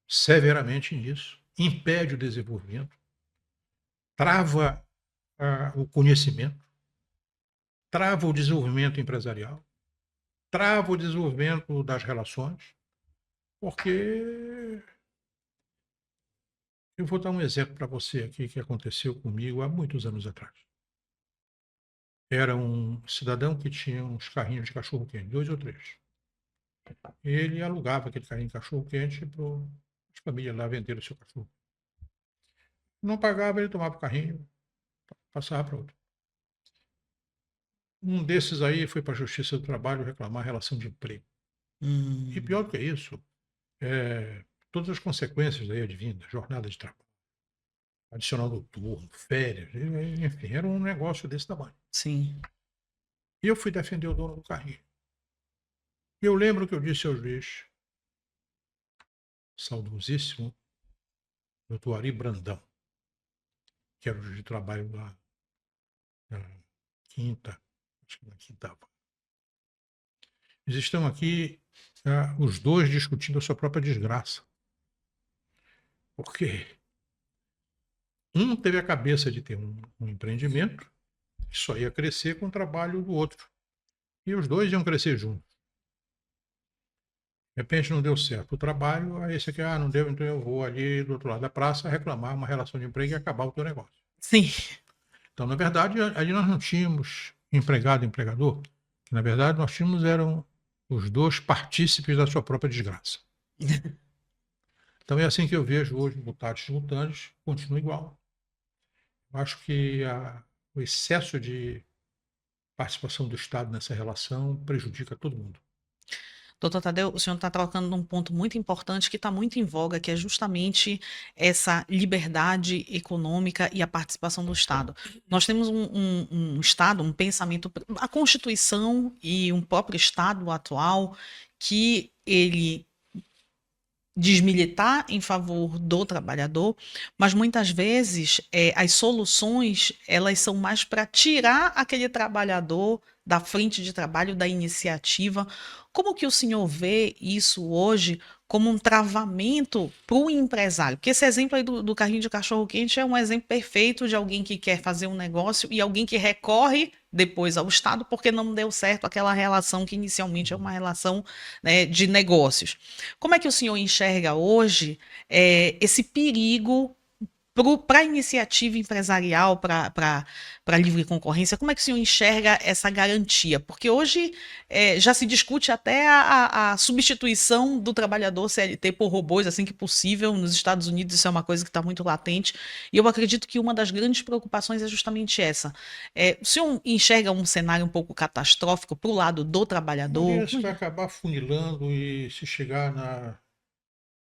severamente nisso, impede o desenvolvimento, trava o conhecimento, trava o desenvolvimento empresarial, trava o desenvolvimento das relações, porque eu vou dar um exemplo para você aqui que aconteceu comigo há muitos anos atrás. Era um cidadão que tinha uns carrinhos de cachorro-quente, 2 ou 3. Ele alugava aquele carrinho de cachorro-quente para as famílias lá venderem o seu cachorro. Não pagava, ele tomava o carrinho, passava para outro. Um desses aí foi para a Justiça do Trabalho reclamar relação de emprego. E Hum, pior do que isso, todas as consequências daí advindas, jornada de trabalho, adicional noturno, férias, enfim, era um negócio desse tamanho. sim. E eu fui defender o dono do carrinho. E eu lembro que eu disse ao juiz, saudosíssimo, doutor Ari Brandão, que era o juiz de trabalho lá na quinta, acho que na quinta. Eles estão aqui, os dois discutindo a sua própria desgraça. Porque um teve a cabeça de ter um empreendimento que só ia crescer com o trabalho do outro. E os dois iam crescer juntos. De repente não deu certo o trabalho, aí esse aqui, não deu, então eu vou ali do outro lado da praça reclamar uma relação de emprego e acabar o teu negócio. Sim. Então, na verdade, ali nós não tínhamos empregado e empregador, que na verdade nós tínhamos eram os dois partícipes da sua própria desgraça. Então é assim que eu vejo hoje mutatis mutandis, continua igual. Eu acho que o excesso de participação do Estado nessa relação prejudica todo mundo. Doutor Tadeu, o senhor está tocando num ponto muito importante que está muito em voga, que é justamente essa liberdade econômica e a participação do Estado. Nós temos um Estado, um pensamento, a Constituição e um próprio Estado atual, que ele desmilitar em favor do trabalhador, mas muitas vezes as soluções elas são mais para tirar aquele trabalhador da frente de trabalho, da iniciativa. Como que o senhor vê isso hoje como um travamento para o empresário? Porque esse exemplo aí do carrinho de cachorro-quente é um exemplo perfeito de alguém que quer fazer um negócio e alguém que recorre depois ao Estado porque não deu certo aquela relação que inicialmente é uma relação, né, de negócios. Como é que o senhor enxerga hoje esse perigo Para a iniciativa empresarial, para livre concorrência, como é que o senhor enxerga essa garantia? Porque hoje já se discute até a substituição do trabalhador CLT por robôs, assim que possível. Nos Estados Unidos isso é uma coisa que está muito latente. E eu acredito que uma das grandes preocupações é justamente essa. O senhor enxerga um cenário um pouco catastrófico para o lado do trabalhador? Maria, isso vai acabar funilando e se chegar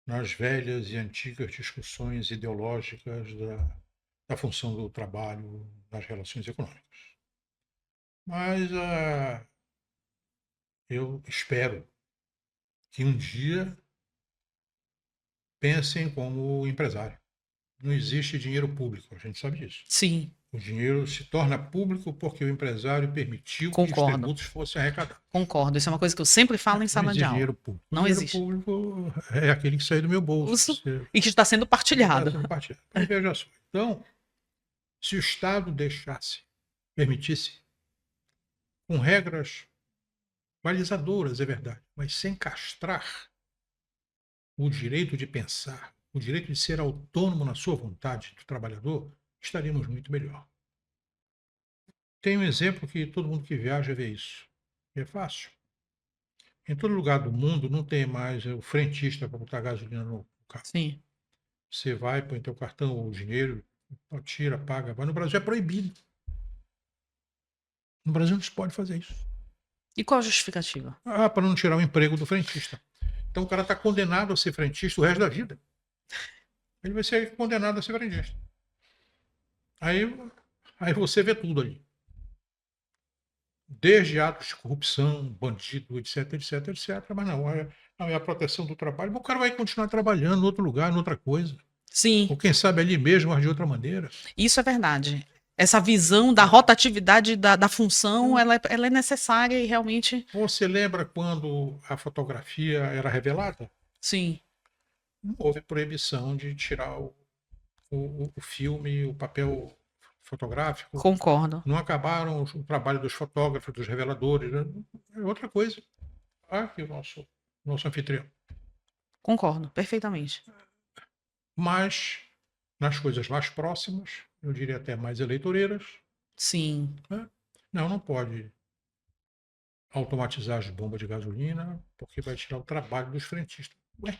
nas velhas e antigas discussões ideológicas da função do trabalho nas relações econômicas. Mas eu espero que um dia pensem como empresário. Não existe dinheiro público, a gente sabe disso. Sim, O dinheiro se torna público porque o empresário permitiu que os concordo. tributos fossem arrecadados. Concordo. Isso é uma coisa que eu sempre falo em Não sala de existe aula. dinheiro público. O Não dinheiro existe. público é aquele que sai do meu bolso. Isso, e que está sendo partilhado. Está sendo partilhado. Mas veja só. Então, se o Estado deixasse, permitisse, com regras balizadoras, é verdade, mas sem castrar o direito de pensar, o direito de ser autônomo na sua vontade do trabalhador, estaríamos muito melhor. Tem um exemplo que todo mundo que viaja vê isso. É fácil. Em todo lugar do mundo não tem mais o frentista para botar gasolina no carro. Sim. Você vai, põe teu cartão ou dinheiro, tira, paga, vai. No Brasil é proibido. No Brasil não se pode fazer isso. E qual a justificativa? Para não tirar o emprego do frentista. Então o cara está condenado a ser frentista o resto da vida. Ele vai ser condenado a ser frentista. Aí você vê tudo ali. Desde atos de corrupção, bandido, etc, etc, etc. Mas não é a proteção do trabalho. O cara vai continuar trabalhando em outro lugar, em outra coisa. Sim, Ou quem sabe ali mesmo, mas de outra maneira. isso é verdade. Essa visão da rotatividade da função, ela é necessária e realmente. Você lembra quando a fotografia era revelada? Sim, Não houve proibição de tirar o filme, o papel fotográfico. concordo. Não acabaram o trabalho dos fotógrafos, dos reveladores. É outra coisa. Aqui o nosso anfitrião. Concordo, perfeitamente. Mas nas coisas mais próximas, eu diria até mais eleitoreiras, Sim, né? Não pode automatizar as bombas de gasolina, porque vai tirar o trabalho dos frentistas. Ué,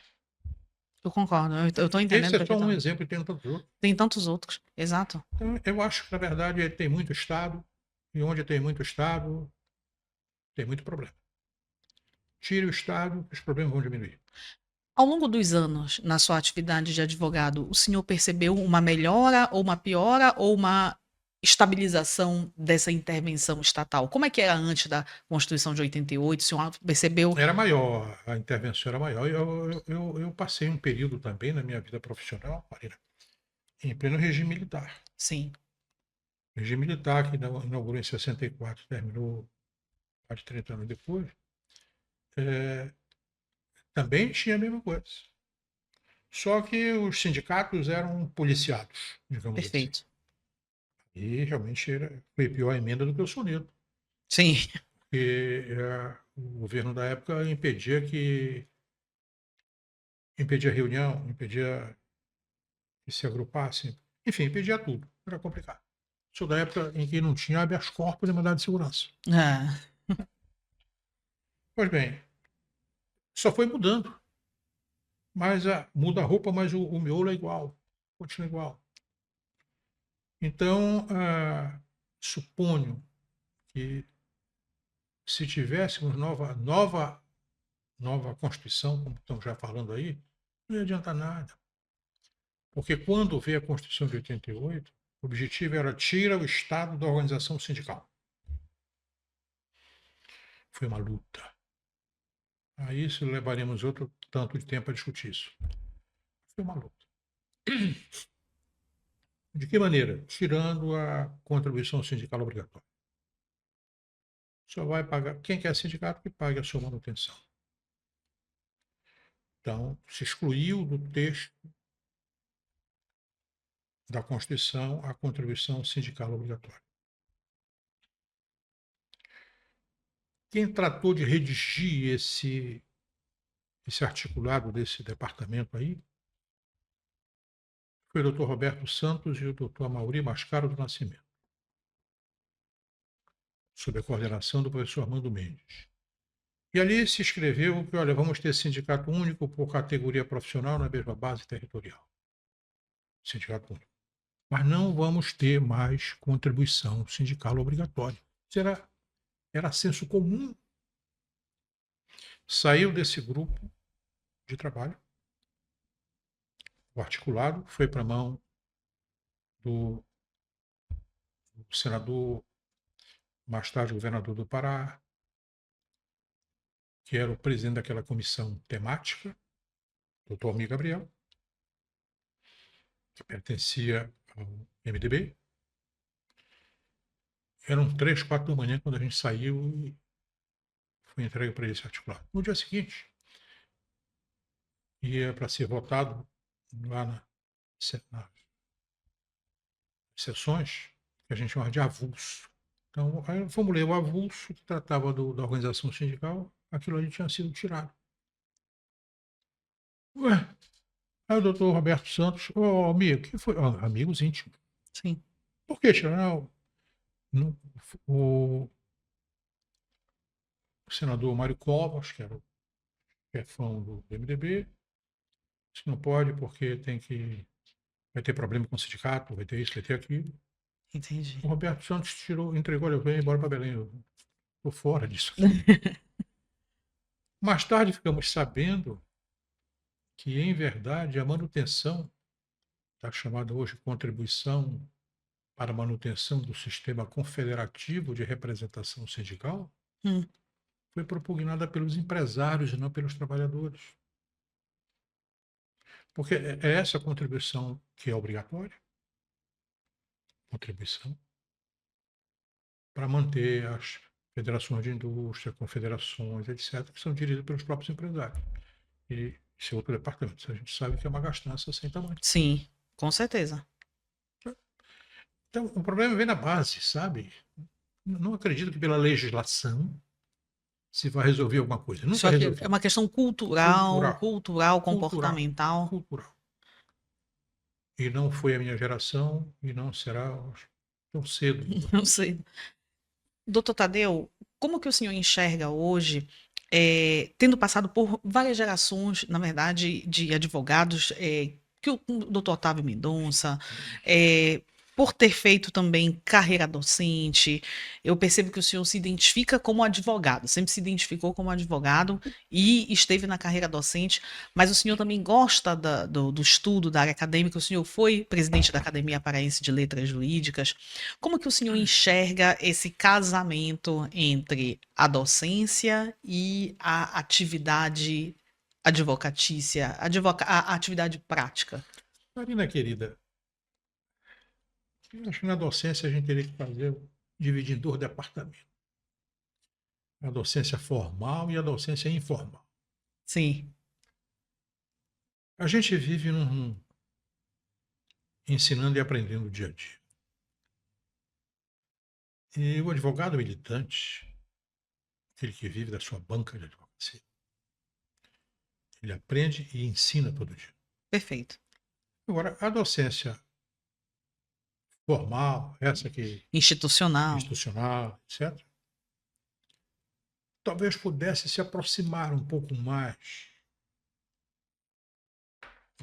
eu concordo. Eu estou entendendo esse é só um perfeitamente. exemplo e tem tantos outros. Tem tantos outros. Exato. Então, eu acho que, na verdade, tem muito Estado, e onde tem muito Estado, tem muito problema. Tire o Estado, os problemas vão diminuir. Ao longo dos anos, na sua atividade de advogado, o senhor percebeu uma melhora ou uma piora ou uma estabilização dessa intervenção estatal? Como é que era antes da Constituição de 88? O senhor percebeu? Era maior, a intervenção era maior. Eu passei um período também na minha vida profissional, Marina, em pleno regime militar. Sim, O regime militar, que inaugurou em 64, terminou mais de 30 anos depois, também tinha a mesma coisa. Só que os sindicatos eram policiados, digamos assim. perfeito. E realmente foi pior a emenda do que o soneto. Sim, Porque o governo da época impedia reunião, impedia que se agrupassem, enfim, impedia tudo. Era complicado. Isso da época em que não tinha habeas corpus e mandado de segurança. é, Pois bem, só foi mudando. Mas muda a roupa, mas o miolo é igual, continua igual. Então, suponho que se tivéssemos nova Constituição, como estão já falando aí, não ia adiantar nada. Porque quando veio a Constituição de 88, o objetivo era tirar o Estado da organização sindical. Foi uma luta. A isso levaremos outro tanto de tempo a discutir isso. Foi uma luta. De que maneira? Tirando a contribuição sindical obrigatória. Só vai pagar quem quer sindicato que pague a sua manutenção. Então, se excluiu do texto da Constituição a contribuição sindical obrigatória. Quem tratou de redigir esse articulado desse departamento aí foi o doutor Roberto Santos e o doutor Amaury Mascaro do Nascimento, sob a coordenação do professor Armando Mendes. E ali se escreveu que, olha, vamos ter sindicato único por categoria profissional na mesma base territorial. Sindicato único. Mas não vamos ter mais contribuição sindical obrigatória. Isso era senso comum. Saiu desse grupo de trabalho, o articulado, foi para a mão do senador, mais tarde governador do Pará, que era o presidente daquela comissão temática, doutor Almir Gabriel, que pertencia ao MDB. Eram 3, 4 da manhã quando a gente saiu e foi entregue para esse articulado. No dia seguinte, ia para ser votado lá nas sessões, que a gente chama de avulso. Então, aí fomos ler o avulso, que tratava da organização sindical, aquilo ali tinha sido tirado. Ué, aí o doutor Roberto Santos, amigo, que foi? Amigos íntimos. Sim. Por que tiraram? O senador Mário Covas, que era o chefão do MDB, disse que não pode porque vai ter problema com o sindicato, vai ter isso, vai ter aquilo. Entendi. O Roberto Santos entregou, ele veio embora para Belém. Eu estou fora disso. Mais tarde ficamos sabendo que, em verdade, a manutenção da chamada hoje contribuição para a manutenção do sistema confederativo de representação sindical Hum, foi propugnada pelos empresários e não pelos trabalhadores. Porque é essa contribuição que é obrigatória, contribuição, para manter as federações de indústria, confederações, etc., que são dirigidas pelos próprios empresários. E esse é outro departamento. A gente sabe que é uma gastança sem tamanho. sim, com certeza. Então, o problema vem na base, sabe? Não acredito que pela legislação se vai resolver alguma coisa. Só Nunca que é resolveu. uma questão Cultural, cultural, cultural, comportamental. cultural. E não foi a minha geração e não será tão cedo. Não sei. Doutor Tadeu, como que o senhor enxerga hoje, tendo passado por várias gerações, na verdade, de advogados, que o doutor Otávio Mendonça, por ter feito também carreira docente, eu percebo que o senhor se identifica como advogado, sempre se identificou como advogado e esteve na carreira docente, mas o senhor também gosta do estudo da área acadêmica, o senhor foi presidente da Academia Paraense de Letras Jurídicas. Como que o senhor enxerga esse casamento entre a docência e a atividade advocatícia, a atividade prática? Marina querida, eu acho que na docência a gente teria que dividir em 2 departamentos. A docência formal e a docência informal. Sim, A gente vive ensinando e aprendendo dia a dia. E o advogado militante, aquele que vive da sua banca de advocacia, ele aprende e ensina todo dia. perfeito. Agora, a docência formal, essa que Institucional. institucional, etc., talvez pudesse se aproximar um pouco mais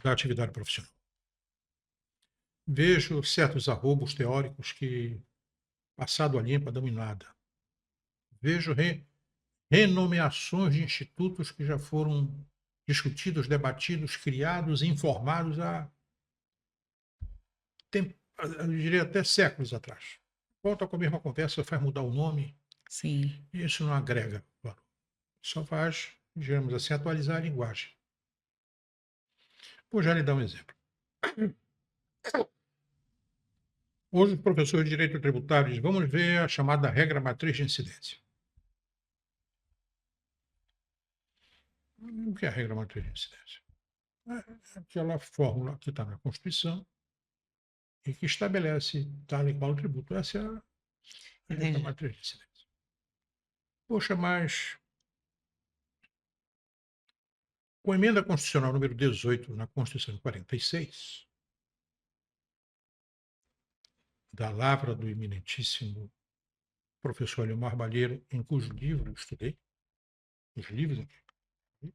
da atividade profissional. Vejo certos arrobos teóricos que, passado a limpa, dão em nada. Vejo renomeações de institutos que já foram discutidos, debatidos, criados, informados eu diria até séculos atrás. Volta com a mesma conversa, faz mudar o nome, Sim, e isso não agrega valor. Só faz, digamos assim, atualizar a linguagem. Vou já lhe dar um exemplo. Hoje, os professores de direito tributário dizem, vamos ver a chamada regra matriz de incidência. O que é a regra matriz de incidência? É aquela fórmula que está na Constituição e que estabelece tal e qual tributo. Essa é a regra entendi. matriz de incidência. Poxa, mas com a emenda constitucional número 18 na Constituição de 46, da lavra do eminentíssimo professor Leomar Balheiro, em cujo livro eu estudei, os livros em que eu estudei,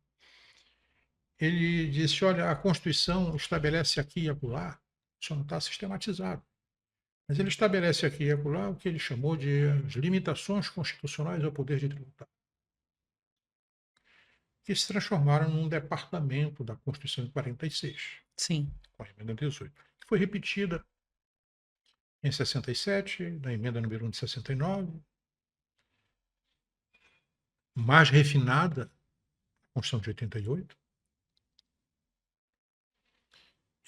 ele disse: olha, a Constituição estabelece aqui e acolá, só não está sistematizado, mas ele estabelece aqui e acolá o que ele chamou de as limitações constitucionais ao poder de tributar, que se transformaram num departamento da Constituição de 46, Sim. com a emenda 18, que foi repetida em 67, na emenda número 1 de 69, mais refinada, a Constituição de 88,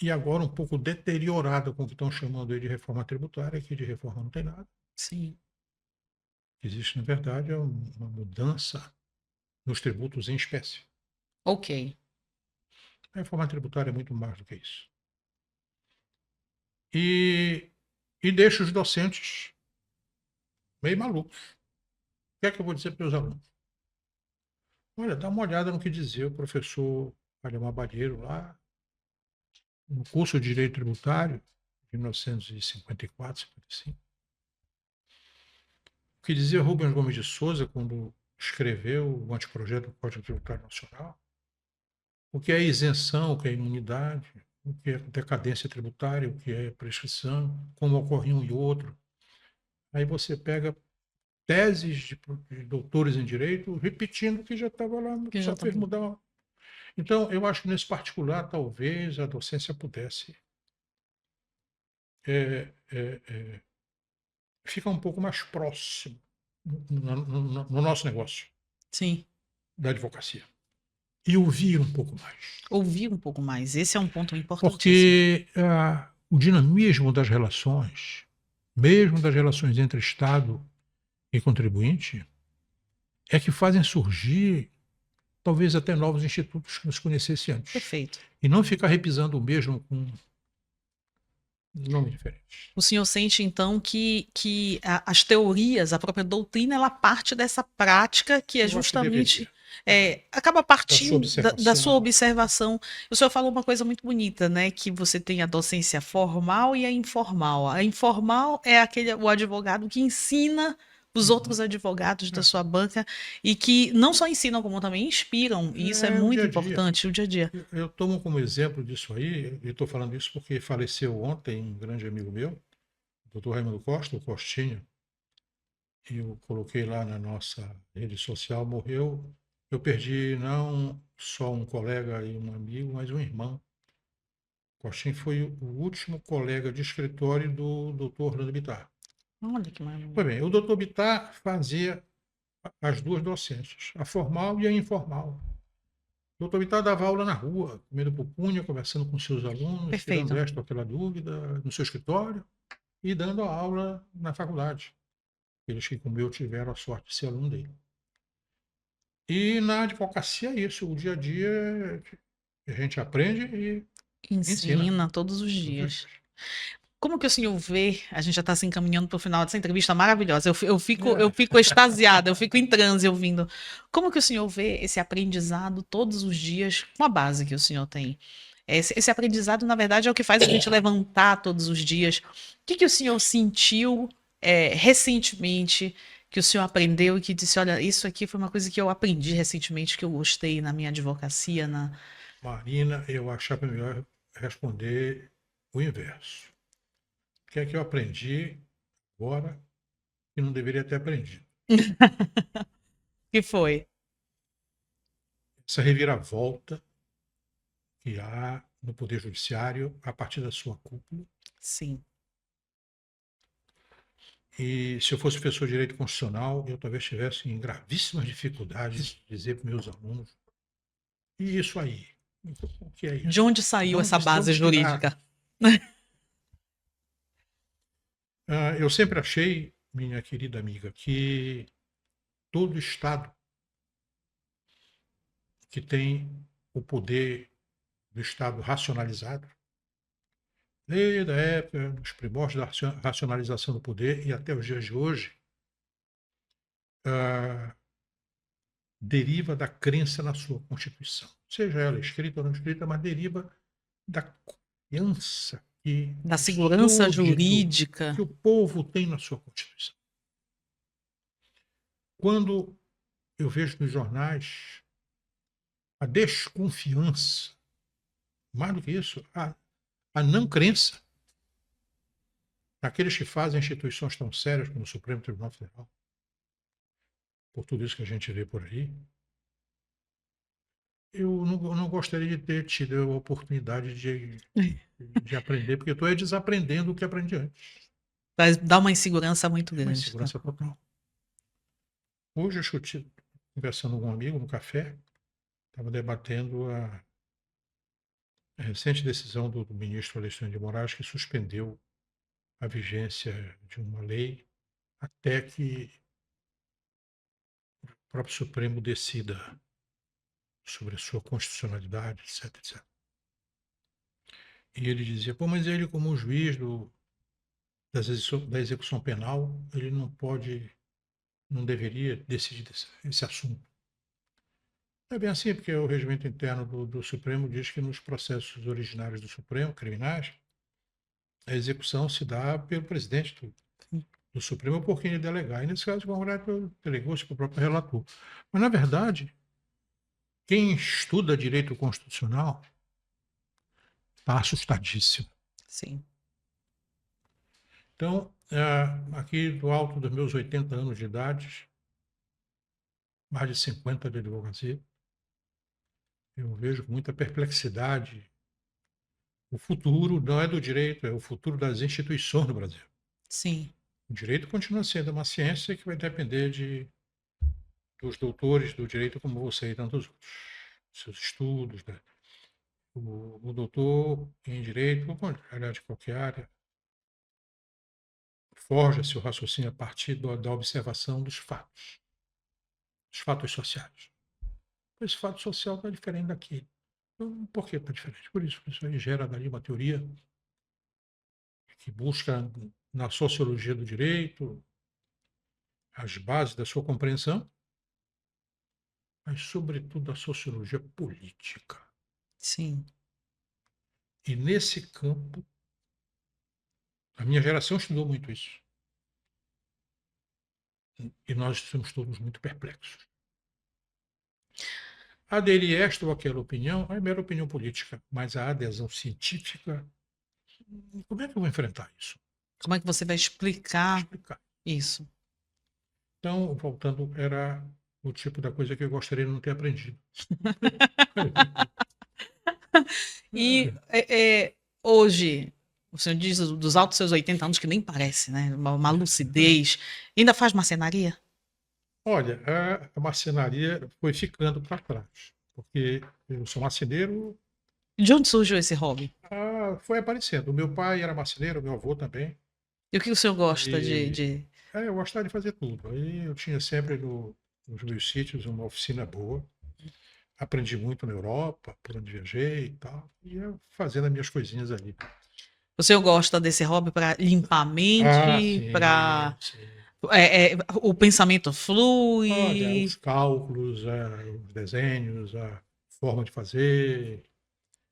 e agora um pouco deteriorada com o que estão chamando aí de reforma tributária, que de reforma não tem nada. Sim. Existe, na verdade, uma mudança nos tributos em espécie. Ok. A reforma tributária é muito mais do que isso. E deixa os docentes meio malucos. O que é que eu vou dizer para os alunos? Olha, dá uma olhada no que dizia o professor Ademar Balheiro lá, no curso de Direito Tributário, de 1954, 55. O que dizia Rubens Gomes de Souza quando escreveu o anteprojeto do Código Tributário Nacional, o que é isenção, o que é imunidade, o que é decadência tributária, o que é prescrição, como ocorre um e outro. Aí você pega teses de doutores em direito repetindo o que já estava lá, Que já só tá fez bom. mudar. Então, eu acho que nesse particular, talvez a docência pudesse ficar um pouco mais próximo no nosso negócio Sim. da advocacia e ouvir um pouco mais. Ouvir um pouco mais. Esse é um ponto importantíssimo. Porque o dinamismo das relações, mesmo das relações entre Estado e contribuinte, é que fazem surgir talvez até novos institutos que nos conhecessem antes. Perfeito. E não ficar repisando o mesmo com nomes diferentes. O senhor sente, então, que as teorias, a própria doutrina, ela parte dessa prática que é Eu acho que justamente. deveria. Acaba Da sua partindo da sua observação. observação. O senhor falou uma coisa muito bonita, né? Que você tem a docência formal e a informal. A informal é o advogado que ensina os outros advogados da sua banca e que não só ensinam, como também inspiram. E isso é O muito dia a dia. importante, o dia a dia. Eu tomo como exemplo disso aí, e estou falando isso porque faleceu ontem um grande amigo meu, o Dr. Raimundo Costa, o Costinha. Eu coloquei lá na nossa rede social, morreu. Eu perdi não só um colega e um amigo, mas um irmão. Costinha foi o último colega de escritório do Dr. Orlando Bittar. Olha que maravilha. Pois bem, o Dr. Bittar fazia as duas docências, a formal e a informal. O Dr. Bittar dava aula na rua, comendo pupunha, conversando com seus alunos, Perfeito. tirando esta ou aquela dúvida no seu escritório e dando a aula na faculdade. Eles que, como eu, tiveram a sorte de ser aluno dele. E na advocacia é isso, o dia a dia a gente aprende e ensina. Ensina todos os dias. Como que o senhor vê? A gente já está se encaminhando para o final dessa entrevista maravilhosa. Eu fico extasiada, eu fico em transe ouvindo. Como que o senhor vê esse aprendizado todos os dias com a base que o senhor tem? Esse aprendizado, na verdade, é o que faz a gente levantar todos os dias. O que o senhor sentiu recentemente, que o senhor aprendeu e que disse, olha, isso aqui foi uma coisa que eu aprendi recentemente, que eu gostei na minha advocacia, Marina, eu achava melhor responder o inverso. O que é que eu aprendi agora que não deveria ter aprendido? que foi? Essa reviravolta que há no Poder Judiciário a partir da sua cúpula. Sim. E se eu fosse professor de Direito Constitucional, eu talvez estivesse em gravíssimas dificuldades de dizer para meus alunos: e isso aí? O que é isso? De onde saiu essa base jurídica? Eu sempre achei, minha querida amiga, que todo Estado que tem o poder do Estado racionalizado, desde a época dos primórdios da racionalização do poder e até os dias de hoje, deriva da crença na sua Constituição. Seja ela escrita ou não escrita, mas deriva da confiança Da segurança súdito jurídica. que o povo tem na sua Constituição. Quando eu vejo nos jornais a desconfiança, mais do que isso, a não crença naqueles que fazem instituições tão sérias como o Supremo Tribunal Federal, por tudo isso que a gente vê por aí, eu não gostaria de ter tido a oportunidade de aprender, porque eu estou desaprendendo o que aprendi antes. Dá uma insegurança muito É uma grande. insegurança total. Hoje eu estive conversando com um amigo no café, estava debatendo a recente decisão do ministro Alexandre de Moraes, que suspendeu a vigência de uma lei até que o próprio Supremo decida sobre a sua constitucionalidade, etc, etc. E ele dizia, pô, mas ele como juiz da execução penal, ele não deveria decidir esse assunto. É bem assim, porque o regimento interno do Supremo diz que nos processos originários do Supremo, criminais, a execução se dá pelo presidente do Supremo por quem ele delegar. E nesse caso, o Congresso delegou-se para o próprio relator. Mas, na verdade, quem estuda direito constitucional está assustadíssimo. Sim. Então, aqui do alto dos meus 80 anos de idade, mais de 50 de advocacia, eu vejo com muita perplexidade. O futuro não é do direito, é o futuro das instituições no Brasil. Sim. O direito continua sendo uma ciência que vai depender dos doutores do direito como você e tantos outros. Seus estudos, né? O doutor em direito, aliás, de qualquer área, forja seu raciocínio a partir da observação dos fatos sociais. Esse fato social está diferente daquele. Então, por que está diferente? Por isso aí gera dali uma teoria que busca na sociologia do direito as bases da sua compreensão, mas, sobretudo, a sociologia política. Sim. E, nesse campo, a minha geração estudou muito isso. E nós somos todos muito perplexos. Aderir esta ou aquela opinião é mera opinião política, mas a adesão científica, como é que eu vou enfrentar isso? Como é que você vai explicar isso? Então, voltando, era o tipo da coisa que eu gostaria de não ter aprendido. E hoje, o senhor diz dos altos seus 80 anos, que nem parece, né? Uma lucidez. Ainda faz marcenaria? Olha, a marcenaria foi ficando para trás, porque eu sou marceneiro. De onde surgiu esse hobby? Foi aparecendo. O meu pai era marceneiro, o meu avô também. E o que o senhor gosta Eu gostava de fazer tudo. Aí eu tinha sempre nos meus sítios uma oficina boa. Aprendi muito na Europa, por onde viajei e tal. E eu fazendo as minhas coisinhas ali. O senhor gosta desse hobby para limpar a mente, Sim, para sim. o pensamento Olha, flui? os cálculos, os desenhos, a forma de fazer,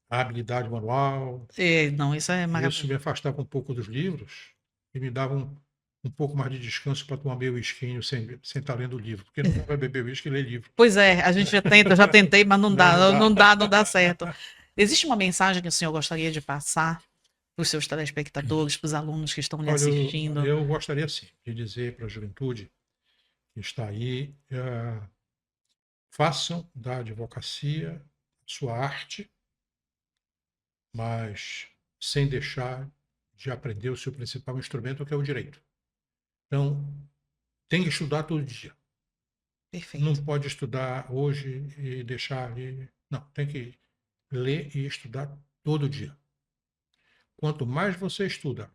a habilidade manual. Não, isso é Isso maravilhoso. me afastava um pouco dos livros e me dava um pouco mais de descanso para tomar meu whisky sem estar lendo o livro. Porque não vai beber whisky e ler livro. Pois é, a gente já tentei, mas não dá certo. Existe uma mensagem que o senhor gostaria de passar para os seus telespectadores, para os alunos que estão lhe assistindo? Eu gostaria, sim, de dizer para a juventude que está aí, façam da advocacia sua arte, mas sem deixar de aprender o seu principal instrumento, que é o direito. Então, tem que estudar todo dia. Perfeito. Não pode estudar hoje e deixar ali. Não, tem que ler e estudar todo dia. Quanto mais você estuda,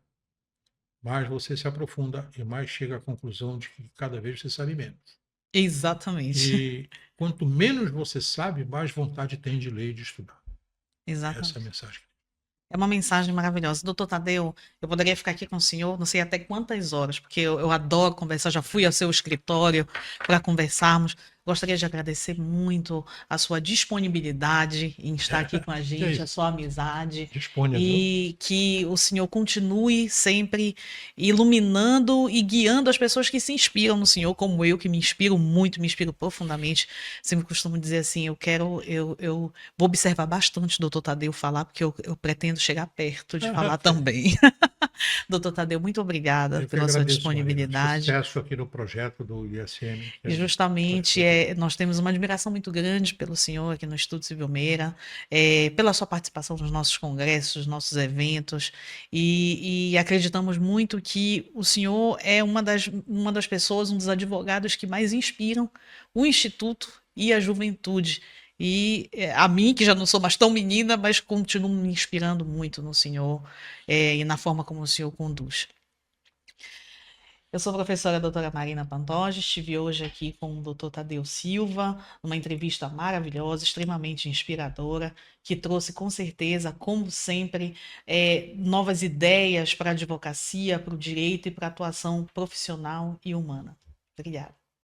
mais você se aprofunda e mais chega à conclusão de que cada vez você sabe menos. Exatamente. E quanto menos você sabe, mais vontade tem de ler e de estudar. Exatamente. Essa é a mensagem. É uma mensagem maravilhosa. Doutor Tadeu, eu poderia ficar aqui com o senhor, não sei até quantas horas, porque eu adoro conversar, já fui ao seu escritório para conversarmos, Gostaria de agradecer muito a sua disponibilidade em estar aqui com a Que é gente, a isso. sua amizade, Disponha, viu? e que o senhor continue sempre iluminando e guiando as pessoas que se inspiram no senhor, como eu, que me inspiro muito, me inspiro profundamente. Sempre costumo dizer assim, eu vou observar bastante o doutor Tadeu falar, porque eu pretendo chegar perto de falar também. Doutor Tadeu, muito obrigada Eu que pela sua agradeço, Marina. disponibilidade. Sucesso aqui no projeto do ISM, que E a gente faz justamente tudo. nós temos uma admiração muito grande pelo senhor aqui no Instituto Silvio Meira, pela sua participação nos nossos congressos, nossos eventos, e acreditamos muito que o senhor é uma das pessoas, um dos advogados que mais inspiram o Instituto e a juventude. E a mim, que já não sou mais tão menina, mas continuo me inspirando muito no senhor, e na forma como o senhor conduz. Eu sou a professora doutora Marina Pantoja, estive hoje aqui com o doutor Tadeu Silva, numa entrevista maravilhosa, extremamente inspiradora, que trouxe com certeza, como sempre, novas ideias para a advocacia, para o direito e para a atuação profissional e humana. Obrigada.